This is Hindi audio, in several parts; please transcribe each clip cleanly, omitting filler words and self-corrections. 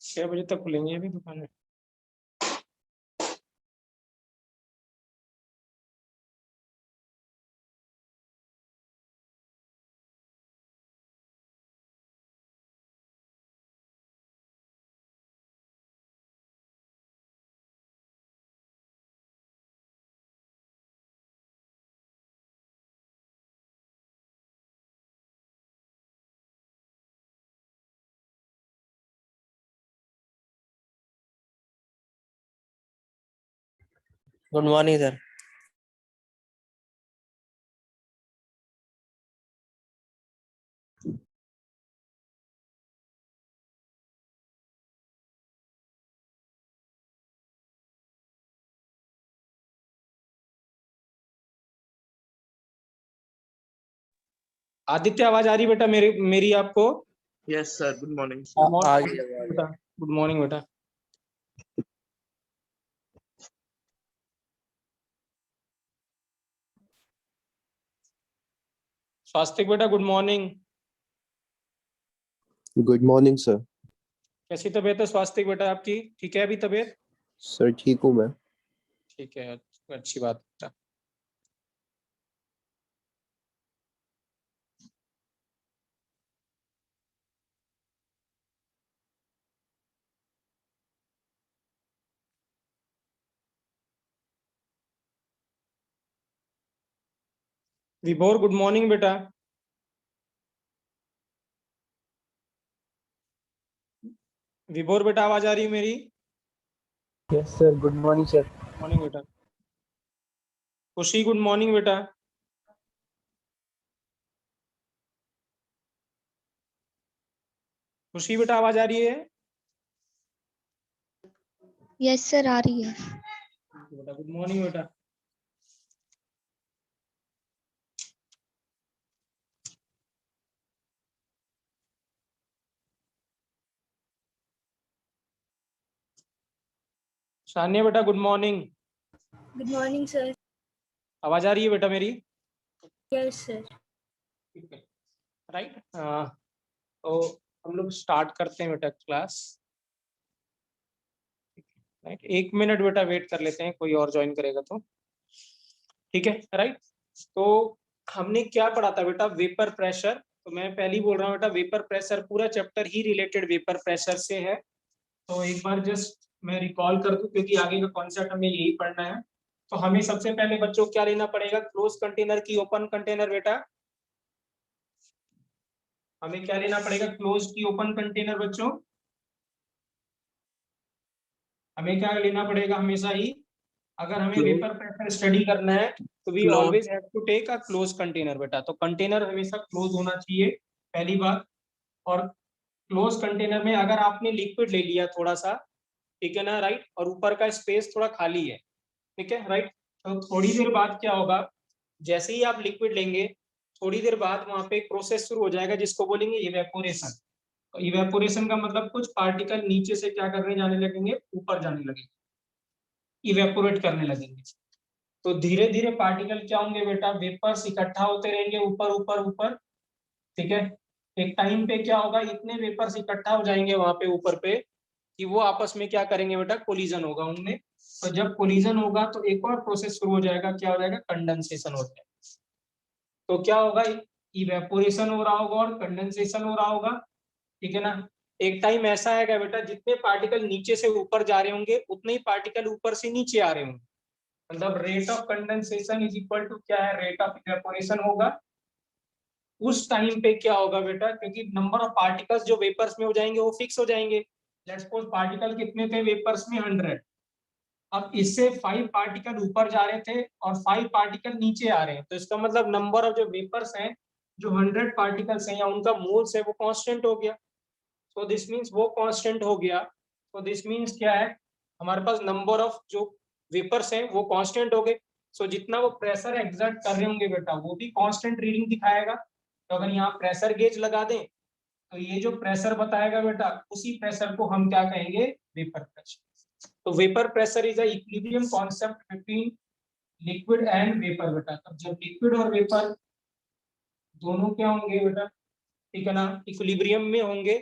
छह बजे तक खुलेंगे अभी दुकानें। Good morning sir. आदित्य आवाज आ रही बेटा मेरी आपको? Yes sir, good morning. Good morning बेटा। स्वास्तिक बेटा good morning. Good morning sir. कैसी तबीयत है स्वास्तिक बेटा आपकी? ठीक है अभी तबीयत? सर ठीक हूँ मैं। ठीक है, अच्छी बात बेटा। विभोर गुड मॉर्निंग बेटा। विभोर बेटा आवाज आ रही है मेरी? Yes sir, good morning sir. Morning बेटा। खुशी गुड मॉर्निंग बेटा। खुशी बेटा आवाज आ रही है? यस सर आ रही है। बेटा गुड मॉर्निंग बेटा। सानिया बेटा good morning. Good morning sir. आवाज आ रही है बेटा मेरी? Yes sir. ठीक है, राइट। तो हम लोग स्टार्ट करते हैं बेटा क्लास। राइट, 1 मिनट बेटा वेट कर लेते हैं, कोई और ज्वाइन करेगा तो। ठीक है, राइट। तो हमने क्या पढ़ा था बेटा? Vapour pressure. तो मैं पहले ही बोल रहा हूँ बेटा, वेपर प्रेशर पूरा चैप्टर ही रिलेटेड वेपर प्रेशर से है। तो एक बार जस्ट मैं रिकॉल कर दूं, क्योंकि आगे का कॉन्सेप्ट हमें यही पढ़ना है। तो हमें सबसे पहले बच्चों क्या लेना पड़ेगा? क्लोज कंटेनर की ओपन कंटेनर बेटा। हमें क्या लेना पड़ेगा? क्लोज की ओपन कंटेनर बच्चों। हमें क्या लेना पड़ेगा हमेशा ही? अगर हमें वेपर प्रेशर स्टडी करना है तो we always have to take a close container बेटा। तो कंटेनर हमेशा क्लोज होना चाहिए, पहली बात। और क्लोज कंटेनर में अगर आपने लिक्विड ले लिया थोड़ा सा, ठीक है ना, राइट, और ऊपर का स्पेस थोड़ा खाली है, ठीक है, राइट, तो थोड़ी देर बाद क्या होगा? जैसे ही आप लिक्विड लेंगे, थोड़ी देर बाद वहां पे एक प्रोसेस शुरू हो जाएगा जिसको बोलेंगे इवेपोरेशन। तो इवेपोरेशन का मतलब कुछ पार्टिकल नीचे से क्या करने जाने लगेंगे? ऊपर जाने लगेंगे, इवेपोरेट करने लगेंगे। तो धीरे धीरे पार्टिकल क्या होंगे बेटा? वेपर्स इकट्ठा होते रहेंगे ऊपर ऊपर ऊपर, ठीक है। एक टाइम पे क्या होगा? इतने वेपर्स इकट्ठा हो जाएंगे वहां पे ऊपर पे कि वो आपस में क्या करेंगे बेटा? कोलिजन होगा उनमें। तो जब कोलिजन होगा तो एक और प्रोसेस शुरू हो जाएगा, क्या हो जाएगा? कंडेंसेशन हो जाएगा। तो क्या होगा? इवेपोरेशन हो रहा होगा और कंडेंसेशन हो रहा होगा, ठीक है ना। एक टाइम ऐसा आएगा बेटा, जितने पार्टिकल नीचे से ऊपर जा रहे होंगे उतने ही पार्टिकल ऊपर से नीचे आ रहे होंगे। मतलब rate of condensation is equal to क्या है? रेट ऑफ इवेपोरेशन होगा। उस टाइम पे क्या होगा बेटा? क्योंकि नंबर ऑफ पार्टिकल्स जो वेपर्स में हो जाएंगे वो फिक्स हो जाएंगे। लेट्स सपोज पार्टिकल कितने थे वेपर्स में? 100। अब इससे 5 पार्टिकल ऊपर जा रहे थे और 5 पार्टिकल नीचे आ रहे हैं, तो इसका मतलब नंबर ऑफ जो वेपर्स हैं, जो 100 पार्टिकल्स हैं या उनका मोल्स है, वो कांस्टेंट हो गया। सो दिस मींस वो कांस्टेंट हो गया। तो दिस मींस क्या है? हमारे पास नंबर ऑफ जो वेपर्स हैं वो कांस्टेंट हो गए। सो जितना वो प्रेशर एक्सर्ट कर रहे होंगे बेटा, वो भी कांस्टेंट रीडिंग दिखाएगा। तो अगर यहाँ प्रेशर गेज लगा दें तो ये जो प्रेशर बताएगा बेटा, उसी प्रेशर को हम क्या कहेंगे? Vapour pressure. तो vapour pressure is a equilibrium concept between liquid and vapour बेटा। तब जब लिक्विड और वेपर दोनों क्या होंगे बेटा, ठीक है ना, इक्विलिब्रियम में होंगे,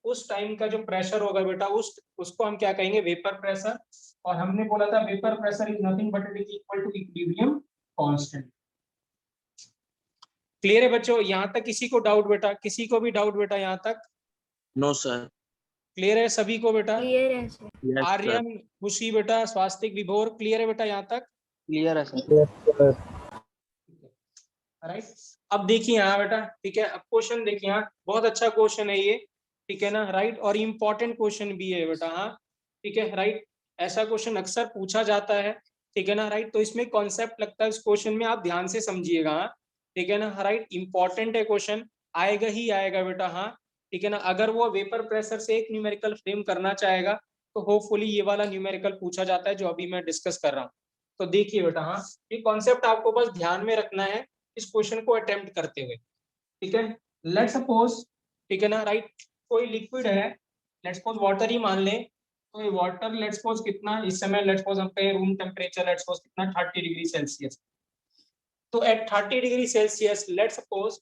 उस टाइम का जो प्रेशर होगा बेटा उसको हम क्या कहेंगे, वेपर प्रेशर। और हमने बोला था vapour pressure is nothing but it is equal to equilibrium constant. Clear है बच्चों, यहाँ तक किसी को डाउट बेटा, किसी को भी डाउट बेटा यहाँ तक? No, sir. क्लियर है सभी को बेटा? क्लियर है सर। Yes, sir. आर्यन, खुशी बेटा, स्वास्तिक, विभोर, क्लियर है बेटा यहाँ तक? क्लियर है सर। Yes, sir. राइट। अब देखिए यहाँ बेटा, ठीक है, अब क्वेश्चन देखिए यहाँ, बहुत अच्छा क्वेश्चन है ये, ठीक है ना, राइट, और इम्पोर्टेंट क्वेश्चन भी है बेटा, हाँ ठीक है, राइट, ऐसा क्वेश्चन अक्सर पूछा जाता है, ठीक है ना, राइट, तो इसमें कॉन्सेप्ट लगता है इस क्वेश्चन में, आप ध्यान से समझिएगा, हाँ ठीक है ना, राइट, इंपॉर्टेंट है क्वेश्चन, आएगा ही आएगा बेटा, हाँ ठीक है ना, अगर वो वेपर प्रेशर से एक न्यूमेरिकल फ्रेम करना चाहेगा तो होपफुली ये वाला न्यूमेरिकल पूछा जाता है जो अभी मैं डिस्कस कर रहा हूँ। तो देखिए बेटा, हाँ ये कॉन्सेप्ट आपको बस ध्यान में रखना है इस क्वेश्चन को अटेम्प्ट करते हुए, ठीक है। लेट सपोज, ठीक है ना, राइट, कोई लिक्विड है, लेट सपोज वाटर ही मान लें, तो ये वाटर लेट सपोज कितना, इस समय लेट सपोज हम कहें रूम टेम्परेचर लेट सपोज कितना 30 डिग्री सेल्सियस, तो at 30 degree Celsius let suppose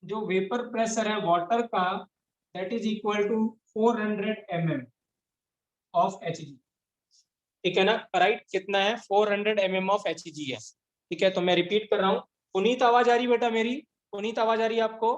जो वेपर प्रेशर है वाटर का that is equal to 400 mm of Hg, ठीक है ना, राइट, कितना है 400 mm ऑफ Hg है, ठीक है। तो मैं रिपीट कर रहा हूँ, पुनीत आवाज आ रही बेटा मेरी, पुनीत आवाज आ रही है आपको?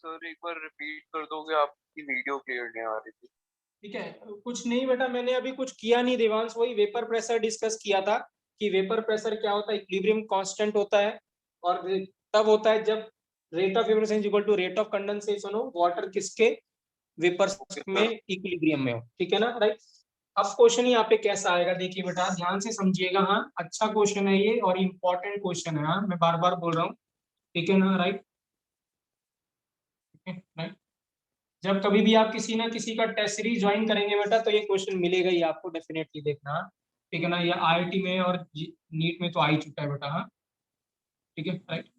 सर एक बार रिपीट कर दोगे, आपकी वीडियो क्लियर नहीं आ रही थी। ठीक है, कुछ नहीं बेटा, मैंने अभी कुछ किया नहीं देवांश, वही वेपर प्रेशर डिस्कस किया था कि वेपर प्रेशर क्या होता है, इक्विलिब्रियम कांस्टेंट होता है, और तब होता है जब rate of evaporation is equal to rate of condensation हो, वाटर किसके, वेपर में इक्विलिब्रियम में हो, ठीक है ना, राइट। अब क्वेश्चन यहाँ पे कैसा आएगा देखिए बेटा, ध्यान से समझिएगा, हाँ अच्छा क्वेश्चन है ये और इम्पोर्टेंट क्वेश्चन है, हाँ मैं बार बार बोल रहा हूँ, ठीक है ना, राइट, राइट। जब कभी भी आप किसी ना किसी का टेस्ट सीरीज ज्वाइन करेंगे बेटा तो ये क्वेश्चन मिलेगा ही आपको, डेफिनेटली देखना, ठीक है ना, ये आईआईटी में और नीट में तो आ ही चुका है बेटा, हाँ ठीक है, राइट।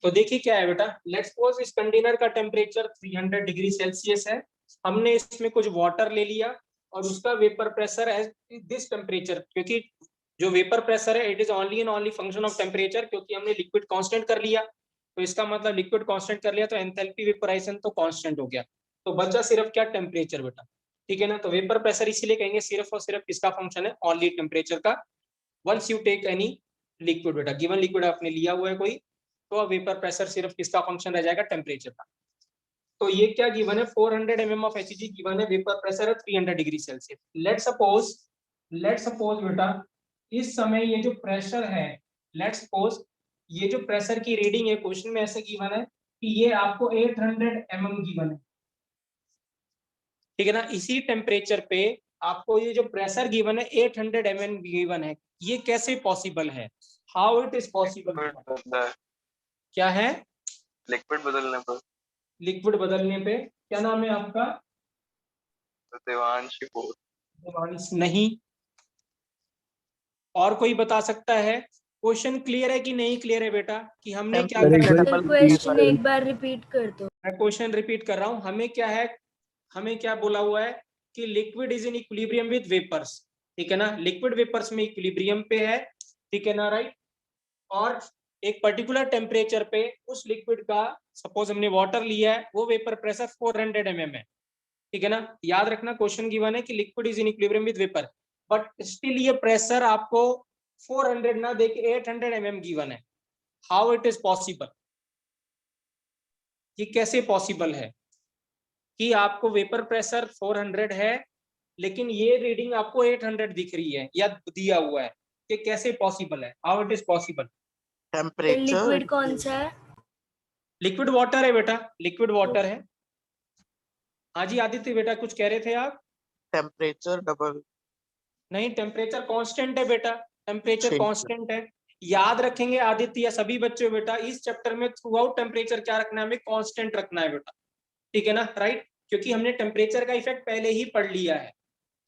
तो देखिए क्या है बेटा, लेट्स सपोज इस कंटेनर का टेम्परेचर 300 डिग्री सेल्सियस है, हमने इसमें कुछ वाटर ले लिया और उसका vapour pressure as this temperature, क्योंकि जो वेपर प्रेशर है it is only and only function of temperature, क्योंकि हमने लिक्विड कांस्टेंट कर लिया, तो इसका मतलब लिक्विड कांस्टेंट कर लिया तो एंथैल्पी वेपोराइजेशन तो कांस्टेंट हो गया, तो बचा सिर्फ क्या, टेम्परेचर बेटा, ठीक है ना। तो वेपर प्रेशर इसीलिए कहेंगे सिर्फ और सिर्फ किसका फंक्शन है, ओनली टेम्परेचर का। Once you take any liquid बेटा, गिवन लिक्विड आपने लिया हुआ है कोई, तो वेपर प्रेशर सिर्फ किसका फंक्शन रह जाएगा, टेम्परेचर का। तो ये क्या गिवन है, 400 mm ऑफ Hg गिवन है, वेपर प्रेशर है 300 डिग्री सेल्सियस। लेट सपोज बेटा इस समय ये जो प्रेशर है, लेट सपोज ये जो प्रेशर की रीडिंग है क्वेश्चन में ऐसे गिवन है कि ये आपको 800 mm गिवन है, ठीक है ना, इसी टेम्परेचर पे आपको ये जो प्रेशर गिवन है 800 mm गिवन है, ये कैसे पॉसिबल है, हाउ इट इज पॉसिबल, क्या है, लिक्विड बदलने पर। लिक्विड बदलने पे, क्या नाम है आपका, देवांश को। देवांश नहीं, और कोई बता सकता है? क्वेश्चन क्लियर है कि नहीं क्लियर है बेटा, कि हमने क्या Sir, करना है? एक बार क्वेश्चन एक बार रिपीट कर दो। मैं क्वेश्चन रिपीट कर रहा हूं, हमें क्या है, हमें क्या बोला हुआ है कि liquid is in equilibrium with vapours, ठीक है ना, लिक्विड वेपर्स में इक्विलिब्रियम पे है, ठीक है ना, राइट, और एक पर्टिकुलर टेम्परेचर पे उस लिक्विड का, सपोज हमने वाटर लिया है, वो वेपर प्रेशर 400 mm है, ठीक है ना, याद रखना क्वेश्चन गिवन है कि liquid is in equilibrium with vapour, but still ये प्रेशर आपको 400 ना देके 800 mm गिवन है, हाउ इट इज पॉसिबल, ये कैसे पॉसिबल है कि आपको वेपर प्रेशर 400 है लेकिन ये रीडिंग आपको 800 दिख रही है या दिया हुआ है, ये कैसे पॉसिबल है, how it is possible. Temperature. Liquid कौन सा है? लिक्विड वाटर है बेटा, लिक्विड वाटर है। हाँ जी आदित्य बेटा कुछ कह रहे थे आप? Temperature double. नहीं, टेम्परेचर कांस्टेंट है बेटा, टेम्परेचर ठीक है। कांस्टेंट है, याद रखेंगे आदित्य या सभी बच्चे बेटा, इस चैप्टर में थ्रू आउट टेम्परेचर क्या रखना है, हमें कांस्टेंट रखना है बेटा, ठीक है ना, राइट, क्योंकि हमने टेम्परेचर का इफेक्ट पहले ही पढ़ लिया है,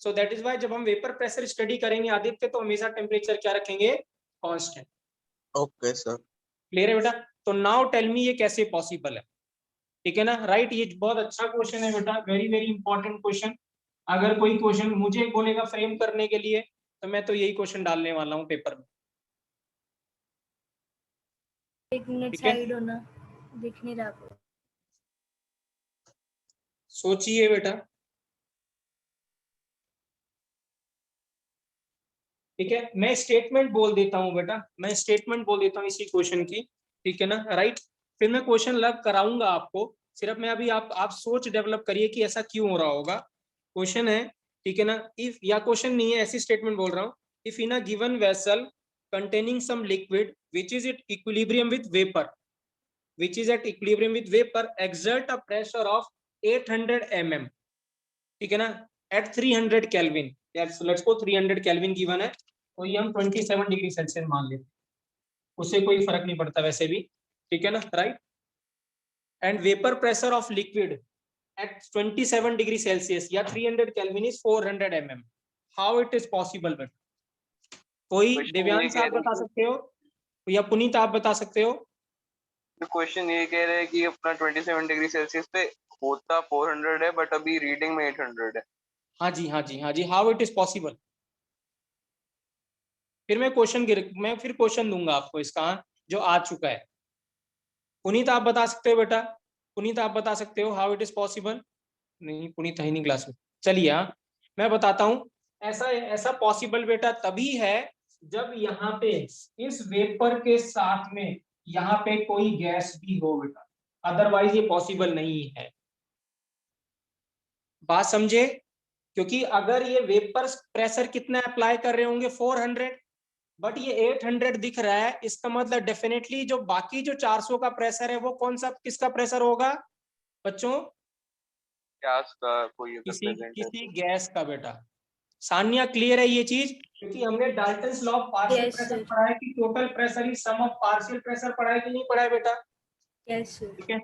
सो दैट इज वाई जब हम वेपर प्रेशर स्टडी करेंगे आदित्य तो हमेशा टेम्परेचर क्या रखेंगे, कांस्टेंट। Okay, sir. क्लियर है बेटा? तो नाउ टेल मी ये कैसे पॉसिबल है, ठीक है ना, राइट, ये बहुत अच्छा क्वेश्चन है बेटा, वेरी वेरी इंपॉर्टेंट क्वेश्चन। अगर कोई क्वेश्चन मुझे बोलेगा फ्रेम करने के लिए तो मैं तो यही क्वेश्चन डालने वाला हूँ पेपर में। एक मिनट ठीक है? साइड होना, दिख नहीं रहा आपको। सोचिए बेटा, ठीक है? मैं स्टेटमेंट बोल देता हूँ बेटा, मैं स्टेटमेंट बोल देता हूँ इसी क्वेश्चन की, ठीक है ना? राइट, फिर मैं क्वेश्चन लग कराऊंगा आपको, सिर्फ मैं अभी आप सोच डेवलप करिए कि ऐसा क्यों हो रहा होगा। क्वेश्चन है, ठीक है ना? इफ, या क्वेश्चन नहीं है, ऐसी स्टेटमेंट बोल रहा हूँ, if in a given vessel containing some liquid which is at equilibrium with vapor, which is at equilibrium with vapor, exert a pressure of 800 mm, ठीक है ना, at 300 Kelvin, let's go 300 Kelvin given है, तो ये हम 27 डिग्री सेल्सियस मान लेते, उससे कोई फर्क नहीं पड़ता वैसे भी, ठीक है ना? Right, and vapour pressure of liquid at 27 degree Celsius या 300 Kelvin is 400 mm, how it is possible? But कोई Question दिव्यांश ये आप कह बता रहे सकते हो या पुनीत आप बता सकते हो? क्वेश्चन ये कह रहे हैं कि अपना 27 डिग्री सेल्सियस पे होता 400 है बट अभी रीडिंग में 800 है। हाँ जी, हाँ जी, हाँ जी, हाउ इट इज पॉसिबल? फिर मैं क्वेश्चन दूंगा आपको इसका जो आ चुका है। पुनीत आप बता सकते हो बेटा, पुनीत आप बता सकते हो हाउ इट इज पॉसिबल? नहीं, पुनीत है ही नहीं क्लास में। चलिए, हाँ मैं बताता हूँ, ऐसा ऐसा पॉसिबल बेटा तभी है जब यहाँ पे इस वेपर के साथ में यहाँ पे कोई गैस भी हो बेटा, अदरवाइज ये पॉसिबल नहीं है। बात समझे? क्योंकि अगर ये वेपर प्रेशर कितना अप्लाई कर रहे होंगे 400, बट ये 800 दिख रहा है, इसका मतलब डेफिनेटली जो बाकी जो 400 का प्रेशर है वो कौन सा, किसका प्रेशर होगा बच्चों? गैस का कोई अगर किसी प्रेजेंट है किसी तो। गैस का बेटा। सान्या क्लियर है ये चीज? क्योंकि हमने Dalton's law of partial Yes, pressure sir. पढ़ा है कि total pressure is sum of partial pressure, पढ़ा है कि नहीं पढ़ा है बेटा? Yes, sir. ठीक है,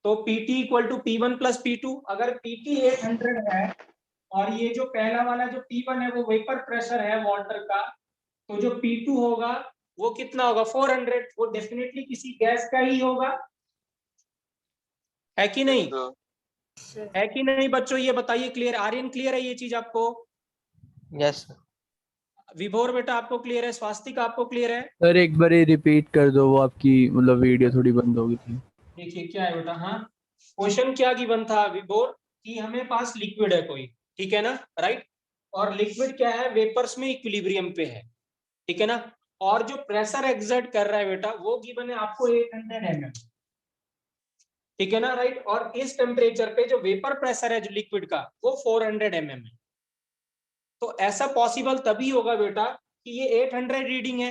तो PT equal to P1 plus P2, अगर PT 800 है और ये जो पहला वाला जो P1 है वो वेपर प्रेशर है वाटर का, तो जो P2 होगा वो कितना होगा 400, वो डेफिनेटली किसी गैस का ही होगा, है कि नहीं? तो Sir. है कि नहीं बच्चों, ये बताइए। क्लियर, आर्यन क्लियर है ये चीज आपको? Yes, sir. विभोर बेटा आपको क्लियर है? स्वास्तिक आपको क्लियर है? सर एक बार रिपीट कर दो, वो आपकी मतलब वीडियो थोड़ी बंद हो गई थी। देखिए क्या है बेटा, हाँ क्वेश्चन क्या गिवन था विभोर कि हमें पास लिक्विड है कोई, ठीक है ना? राइट, और लिक्विड क्या है, वेपर्स में इक्विलिब्रियम पे है, ठीक है ना? और जो प्रेशर एक्सर्ट कर रहा है बेटा वो गिवन है आपको 800 mm, ठीक है ना? राइट, और इस टेम्परेचर पे जो वेपर प्रेशर है जो लिक्विड का वो 400 mm है। तो ऐसा पॉसिबल तभी होगा बेटा कि ये 800 रीडिंग है,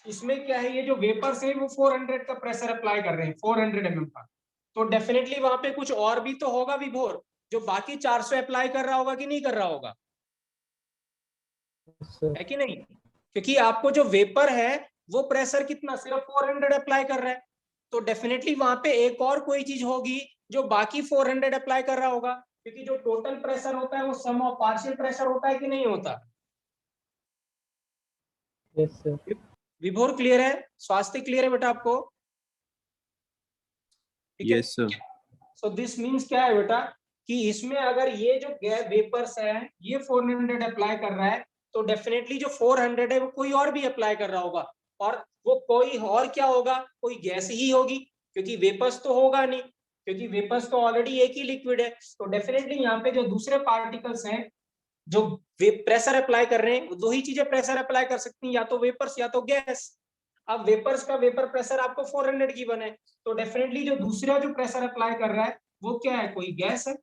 इसमें क्या है, ये जो वेपर्स है वो 400 का प्रेशर अप्लाई कर रहे हैं, 400 mm का, तो डेफिनेटली वहां पे कुछ और भी तो होगा विभोर, जो बाकी 400 अप्लाई कर रहा होगा कि नहीं कर रहा होगा, सर है कि नहीं? क्योंकि आपको जो वेपर है वो प्रेशर कितना, सिर्फ 400 अप्लाई कर रहा है, तो डेफिनेटली वहां पे एक और कोई चीज होगी जो बाकी 400 अप्लाई कर रहा होगा, क्योंकि जो टोटल प्रेशर होता है वो सम ऑफ पार्शियल प्रेशर होता है कि नहीं होता? Yes sir. विभोर क्लियर है? स्वास्थ्य क्लियर है बेटा आपको? ठीक है, Yes, sir. So this means क्या है बेटा कि इसमें अगर ये जो वेपर्स है ये 400 अप्लाई कर रहा है, तो डेफिनेटली जो 400 है वो कोई और भी अप्लाई कर रहा होगा, और वो कोई और क्या होगा, कोई गैस ही होगी, क्योंकि वेपर्स तो होगा नहीं, क्योंकि वेपर्स तो ऑलरेडी एक ही लिक्विड है। तो डेफिनेटली यहाँ पे जो दूसरे पार्टिकल्स हैं जो प्रेशर अप्लाई कर रहे हैं, वो दो ही चीजें प्रेशर अप्लाई कर सकती हैं, या तो वेपर्स या तो गैस। अब वेपर्स का वेपर प्रेशर आपको 400 की बने, तो डेफिनेटली जो दूसरा जो प्रेशर अप्लाई कर रहा है वो क्या है, कोई गैस है।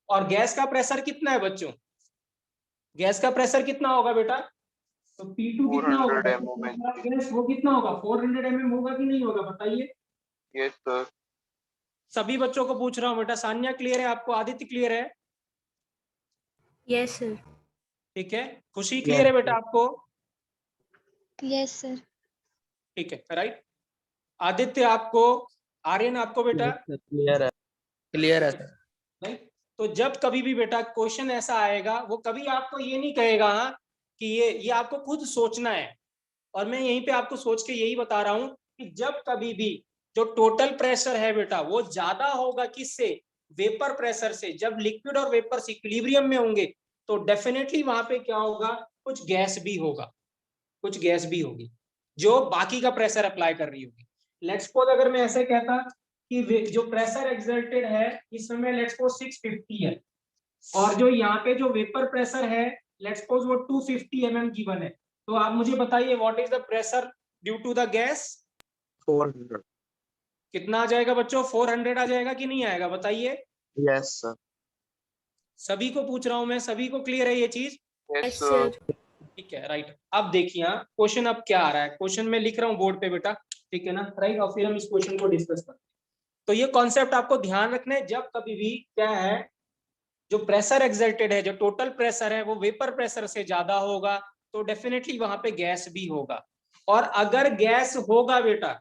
और गैस का प्रेशर कितना है बच्चों, गैस का प्रेशर कितना होगा बेटा? तो P2 कितना होगा 400 mm। गैस, वो कितना होगा 400 mm होगा कि नहीं होगा, बताइए। Yes sir. सभी बच्चों को पूछ रहा हूँ बेटा, सान्या क्लियर है आपको? आदित्य क्लियर है? Yes, sir. ठीक है, खुशी क्लियर है बेटा आपको? Yes, sir. ठीक है, राइट। आदित्य आपको, आर्यन आपको बेटा? क्लियर है, क्लियर है सर। राइट, तो जब कभी भी बेटा क्वेश्चन ऐसा आएगा वो कभी आपको ये नहीं कहेगा हाँ कि ये आपको खुद सोचना है, और मैं यहीं पे आपको सोच के यही बता रहा हूं कि जब कभी भी जो टोटल प्रेशर है बेटा वो ज्यादा होगा किससे, वेपर प्रेशर से, जब लिक्विड और वेपर इक्विलिब्रियम में होंगे, तो डेफिनेटली वहां पे क्या होगा, कुछ गैस भी होगा, कुछ गैस भी होगी जो बाकी का प्रेशर अप्लाई कर रही होगी। लेट्स सपोज अगर मैं ऐसे कहता कि जो प्रेशर एक्सर्टेड है इस समय लेट्स सपोज 650 है, और जो यहाँ पे जो वेपर प्रेशर है लेट्स सपोज वो 250 mm गिवन है, तो आप मुझे बताइए what is the pressure due to the gas? 400. कितना आ जाएगा बच्चों? 400 आ जाएगा कि नहीं आएगा बताइए? Yes, sir. सभी को पूछ रहा हूं मैं, सभी को क्लियर है ये चीज? Yes sir. ठीक है, राइट। अब देखिए क्वेश्चन अब क्या आ रहा है, क्वेश्चन में लिख रहा हूँ बोर्ड पे बेटा, ठीक है ना, राइट, और फिर हम इस क्वेश्चन को डिस्कस करते हैं। तो ये कॉन्सेप्ट आपको ध्यान रखना है, जब कभी भी क्या है, जो प्रेशर एक्सर्टेड है, जो टोटल प्रेशर है वो वेपर प्रेशर से ज्यादा होगा तो डेफिनेटली वहां पे गैस भी होगा। और अगर गैस होगा बेटा,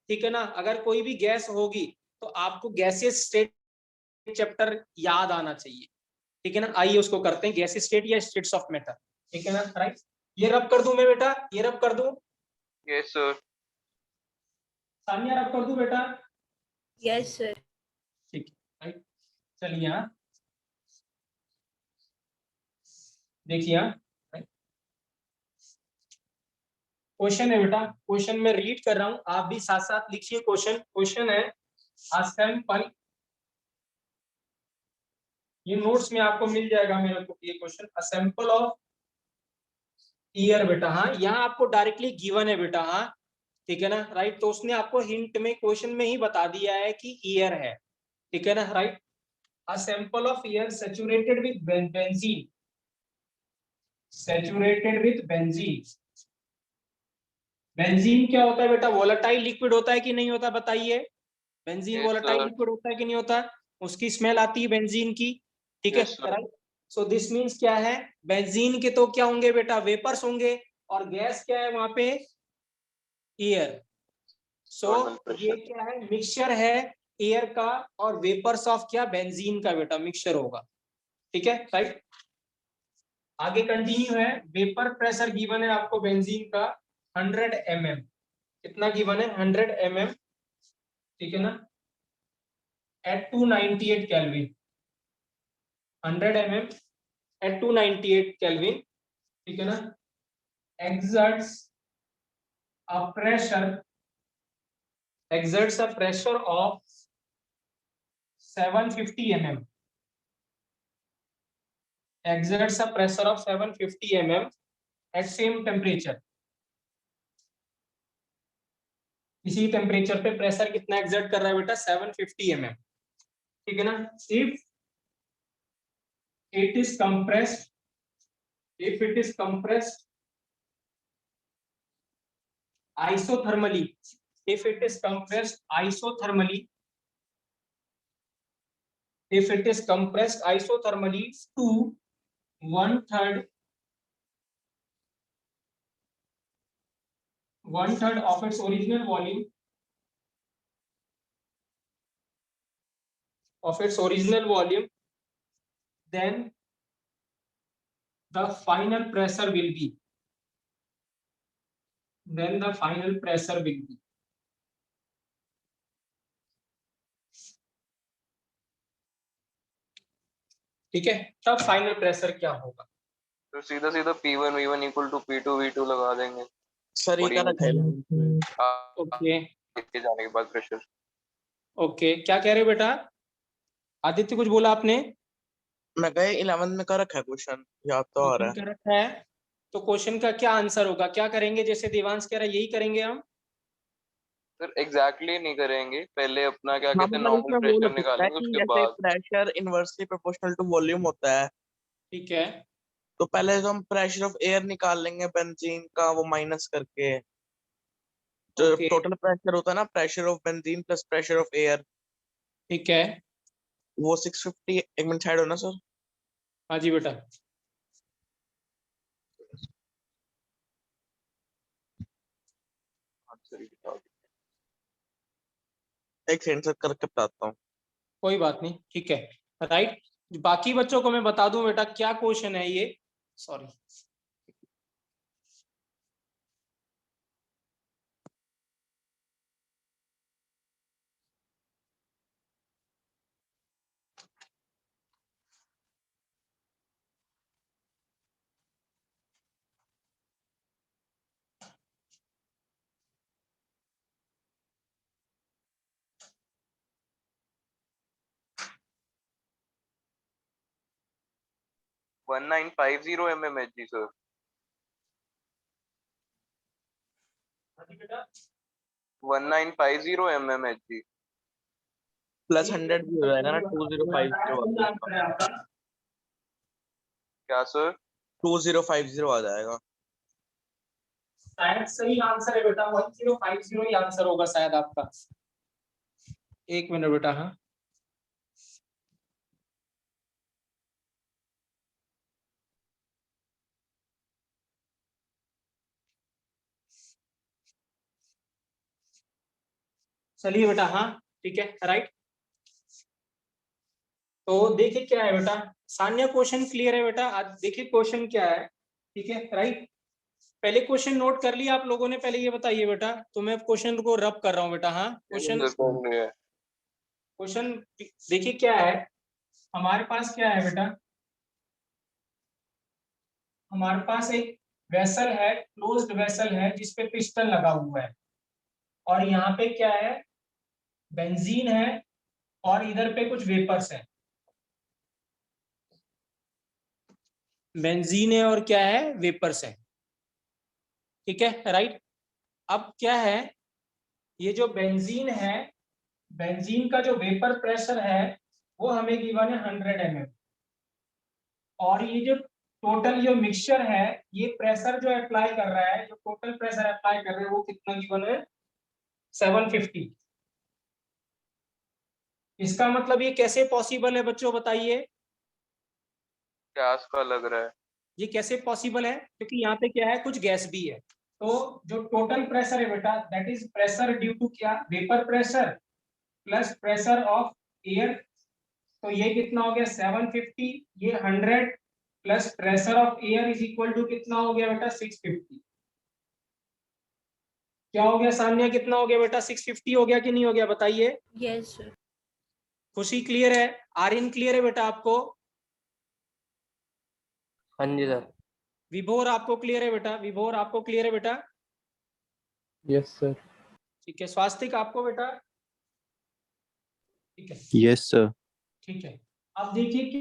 ठीक है ना, अगर कोई भी गैस होगी तो आपको गैसियस स्टेट चैप्टर याद आना चाहिए, ठीक है ना। आइए उसको करते हैं, गैस स्टेट या स्टेट्स ऑफ मैटर, ठीक है ना, राइट। ये रब कर दूं मैं बेटा, ये रब कर दूं, यस सर। सानिया रब कर दूं बेटा? Yes sir. ठीक है, राइट। चलिए देखिए क्वेश्चन है बेटा, क्वेश्चन में रीड कर रहा हूं, आप भी साथ साथ लिखिए क्वेश्चन। क्वेश्चन है सैंपल, ये नोट्स में आपको मिल जाएगा मेरे को, ये question a sample of year बेटा। हाँ, यहाँ आपको डायरेक्टली गिवन है बेटा, हाँ ठीक है ना, राइट। तो उसने आपको हिंट में क्वेश्चन में ही बता दिया है कि ईयर है, ठीक है ना, right. A sample of year saturated with benzene, saturated with benzene. Benzene क्या होता है बेटा? वोलेटाइल लिक्विड होता है कि नहीं होता बताइए? Benzene Yes, volatile sir. Liquid होता है कि नहीं होता? उसकी स्मेल आती है बेंजीन की, ठीक है, Yes, sir. Right. So this means क्या है, बेंजीन के तो क्या होंगे बेटा? वेपर्स होंगे, और गैस क्या है वहां पे? एयर। सो Normal ये pressure. क्या है? मिक्सचर है एयर का और वेपर्स ऑफ क्या? बेंजीन का बेटा मिक्सचर होगा, ठीक है, राइट। आगे कंटिन्यू है, वेपर प्रेशर गिवन है आपको बेंजीन का 100 mm, कितना गिवन है? 100 mm, ठीक है ना, at 298 kelvin, 100 mm at 298 kelvin, ठीक है ना, exerts a pressure, exerts a pressure of 750 mm, exerts a pressure of 750 mm at same temperature। इसी टेम्परेचर पे प्रेशर कितना एक्सर्ट कर रहा है बेटा? 750 mm, ठीक है ना। If it is compressed, if it is compressed isothermally, if it is compressed isothermally, if it is compressed isothermally to 1/3 of its original volume, of its original volume, then the final pressure will be, then the final pressure will be, ठीक है। तब फाइनल प्रेशर क्या होगा? तो सीधा सीधा P1 V1 equal to P2 V2 लगा देंगे Sir, ये और क्या रखा है? ओके लेके जाने के बाद प्रेशर। ओके, क्या कह रहे हो बेटा? आदित्य कुछ बोला आपने? मैं कहा 11th में का रखा है क्वेश्चन, याद तो आ रहा है। क्वेश्चन क्या रखा है, तो क्वेश्चन का क्या आंसर होगा? क्या करेंगे जैसे देवांश कह रहा है यही करेंगे हम? सर एग्जैक्टली नहीं करेंगे, पहले अपना क्या हाँ, कहते हैं मतलब नॉर्मल इसमें वो प्रेशर लिख सकता है निकालेंगे कि उसके जैसे बाद। Pressure inversely proportional to volume होता है, ठीक है, तो पहले तो हम प्रेशर ऑफ एयर निकाल लेंगे बेंजीन का, वो माइनस करके जो ओके, टोटल प्रेशर होता है ना, pressure of benzene plus pressure of air, ठीक है, वो 650। एक मिनट साइड हो ना सर। हाँ जी बेटा। एक सेकंड सर करके बताता हूँ। कोई बात नहीं, ठीक है, राइट। बाकी बच्चों को मैं बता दूं बेटा क्या क्वेश्चन है ये, सॉरी। 1950 mmHg sir. बेटा 1950 mmHg। प्लस 100 भी हो जाएगा ना, 2050 क्या सर? 2050 आ जाएगा। शायद सही आंसर है बेटा, 1050 ही आंसर होगा शायद आपका। एक मिनट बेटा। हाँ चलिए बेटा। हाँ ठीक है, राइट। तो देखिए क्या है बेटा, सान्या क्वेश्चन क्लियर है बेटा? आज देखिए क्वेश्चन क्या है, ठीक है, राइट। पहले क्वेश्चन नोट कर लिया आप लोगों ने? पहले ये बताइए बेटा, तो मैं क्वेश्चन को रब कर रहा हूँ बेटा। हाँ क्वेश्चन देखिए क्या है, हमारे पास क्या है बेटा, हमारे पास एक वेसल है, क्लोज्ड वेसल है जिसपे पिस्टन लगा हुआ है, और यहाँ पे क्या है, बेंजीन है, और इधर पे कुछ वेपर्स है। बेंजीन है और क्या है, वेपर्स है, ठीक है, राइट। अब क्या है, ये जो बेंजीन है, बेंजीन का जो वेपर प्रेशर है वो हमें गिवन है 100 mm, और ये जो टोटल जो मिक्सचर है, ये प्रेशर जो अप्लाई कर रहा है, जो टोटल प्रेशर अप्लाई कर रहे हैं वो कितना गिवन है, 750। इसका मतलब ये कैसे पॉसिबल है बच्चों, बताइए? गैस का लग रहा है। ये कैसे पॉसिबल है? क्योंकि यहाँ पे क्या है, कुछ गैस भी है। तो जो टोटल प्रेशर है बेटा, that is pressure due to क्या, vapour pressure plus pressure of air. तो ये कितना हो गया, 750, ये 100 plus pressure of air is equal to कितना हो गया बेटा, 650। क्या हो गया सान्या, कितना हो गया बेटा, 650 हो गया कि नहीं हो गया, बताइए? Yes sir. खुशी क्लियर है? आर्यन क्लियर है बेटा आपको? हाँ जी सर। विभोर आपको क्लियर है बेटा? विभोर आपको क्लियर है बेटा? Yes sir. ठीक है। स्वास्तिक आपको बेटा? ठीक है, Yes, sir. ठीक है। अब देखिए कि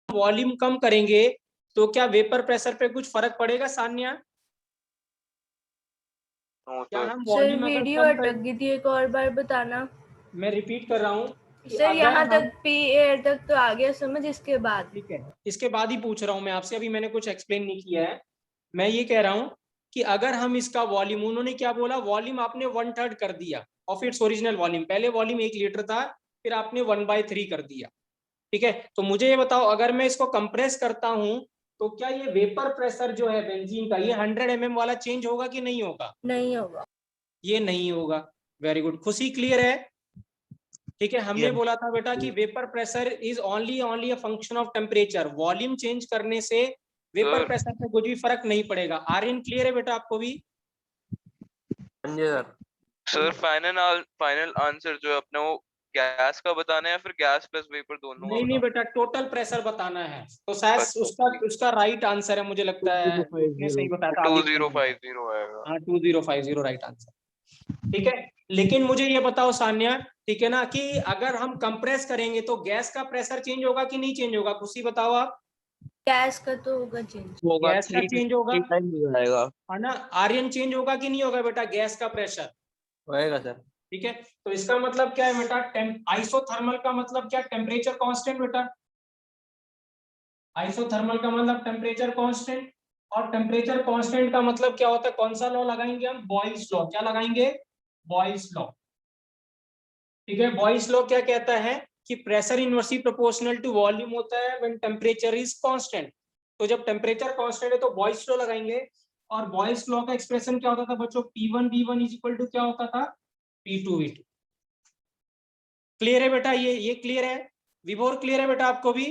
वॉल्यूम कम करेंगे तो क्या वेपर प्रेशर पे कुछ फर्क पड़ेगा सान्या? क्या हम सर वॉल्यूम अगर वीडियो कम अटक करें, गई थी, एक और बार बताना। मैं रिपीट कर रहा हूँ कि सर अगर यहाँ हम, तक पी एयर तक तो आ गया समझ, इसके बाद ठीक है, इसके बाद ही पूछ रहा हूँ मैं आपसे, अभी मैंने कुछ एक्सप्लेन नहीं किया है। मैं ये कह रहा हूँ कि अगर हम इसका वॉल्यूम, उन्होंने क्या बोला, वॉल्यूम आपने 1/3 कर दिया ऑफ इट्स ओरिजिनल वॉल्यूम। पहले वॉल्यूम 1 लीटर था, फिर आपने 1/3 कर दिया, ठीक है। तो मुझे ये बताओ, अगर मैं इसको कंप्रेस करता हूं तो क्या ये वेपर प्रेशर जो है बेंजीन का, ये 100 mm वाला चेंज होगा कि नहीं होगा? नहीं होगा। ये नहीं होगा। वेरी गुड, खुशी क्लियर है? ठीक है, हमने बोला था बेटा कि vapour pressure is only a function of temperature. Volume change करने से वेपर प्रेशर पे कुछ भी फर्क नहीं पड़ेगा। आर्यन क्लियर है बेटा आपको भी? हाँ जी सर। सर फाइनल आंसर जो है अपने वो गैस का बताना है या फिर गैस प्लस वेपर दोनों का नहीं बताना बेटा, टोटल प्रेशर बताना है। तो शायद अच्छा, उसका राइट आंसर है, मुझे लगता है ने सही बताया था। 2050 आएगा। हाँ 2050 राइट आंसर, ठीक है। लेकिन मुझे ये बताओ सान्या, ठीक है ना, कि अगर हम कंप्रेस करेंगे तो गैस का प्रेशर चेंज होगा कि नहीं चेंज होगा? खुशी बताओ आप। गैस का तो होगा चेंज। होगा, गैस का चेंज होगा, 3 टाइम हो जाएगा। है ना? आर्यन चेंज होगा कि नहीं होगा बेटा गैस का प्रेशर? होएगा सर। ठीक है। तो इसका मतलब क्या है बेटा, आइसोथर्मल का मतलब क्या, टेम्परेचर कांस्टेंट बेटा। आइसोथर्मल का मतलब टेम्परेचर कांस्टेंट, और टेम्परेचर कांस्टेंट का मतलब क्या होता है, कौन सा लॉ लगाएंगे हम, बॉयल्स लॉ। क्या लगाएंगे, बॉयल्स लॉ, ठीक है। बॉयल्स लॉ क्या कहता है कि pressure inversely proportional to volume होता है व्हेन टेम्परेचर इज कांस्टेंट। तो जब टेम्परेचर कांस्टेंट है तो बॉयल्स लॉ लगाएंगे, और बॉयल्स लॉ का एक्सप्रेशन क्या होता था बच्चों, P1V1 इज इक्वल टू क्या होता था, P2V2। क्लियर है बेटा? ये क्लियर है? विभोर क्लियर है बेटा आपको भी?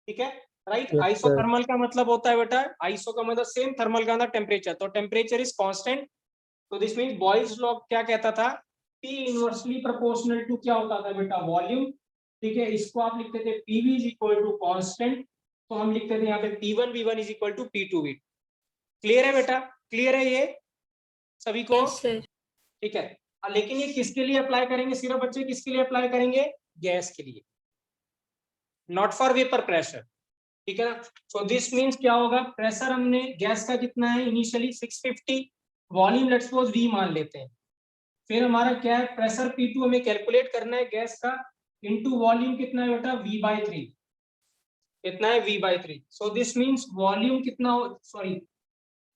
ठीक है, राइट। Yes, sir. आइसोथर्मल का मतलब होता है बेटा, आइसो का मतलब सेम, थर्मल का मतलब टेम्परेचर, तो टेम्परेचर इज कांस्टेंट। तो दिस मींस बॉयल्स लॉ क्या कहता था, P इनवर्सली प्रोपोर्शनल टू क्या होता था बेटा, वॉल्यूम। ठीक है, इसको आप लिखते थे PV is equal to constant, तो हम लिखते थे यहाँ पे P1 V1 is equal to P2 V2। Clear है बेटा, क्लियर है ये सभी को? Yes sir. ठीक है, लेकिन ये किसके लिए अप्लाई करेंगे सिर्फ बच्चे, किसके लिए अप्लाई करेंगे? गैस के लिए, नॉट फॉर वेपर प्रेशर। ठीक है ना, सो दिस मींस क्या होगा, प्रेशर हमने गैस का कितना है initially 650, volume let's suppose V मान लेते हैं, फिर हमारा क्या है प्रेशर P2 हमें कैलकुलेट करना है गैस का, इनटू वॉल्यूम कितना है बेटा V/3, कितना है V/3। So this means volume कितना हो, सॉरी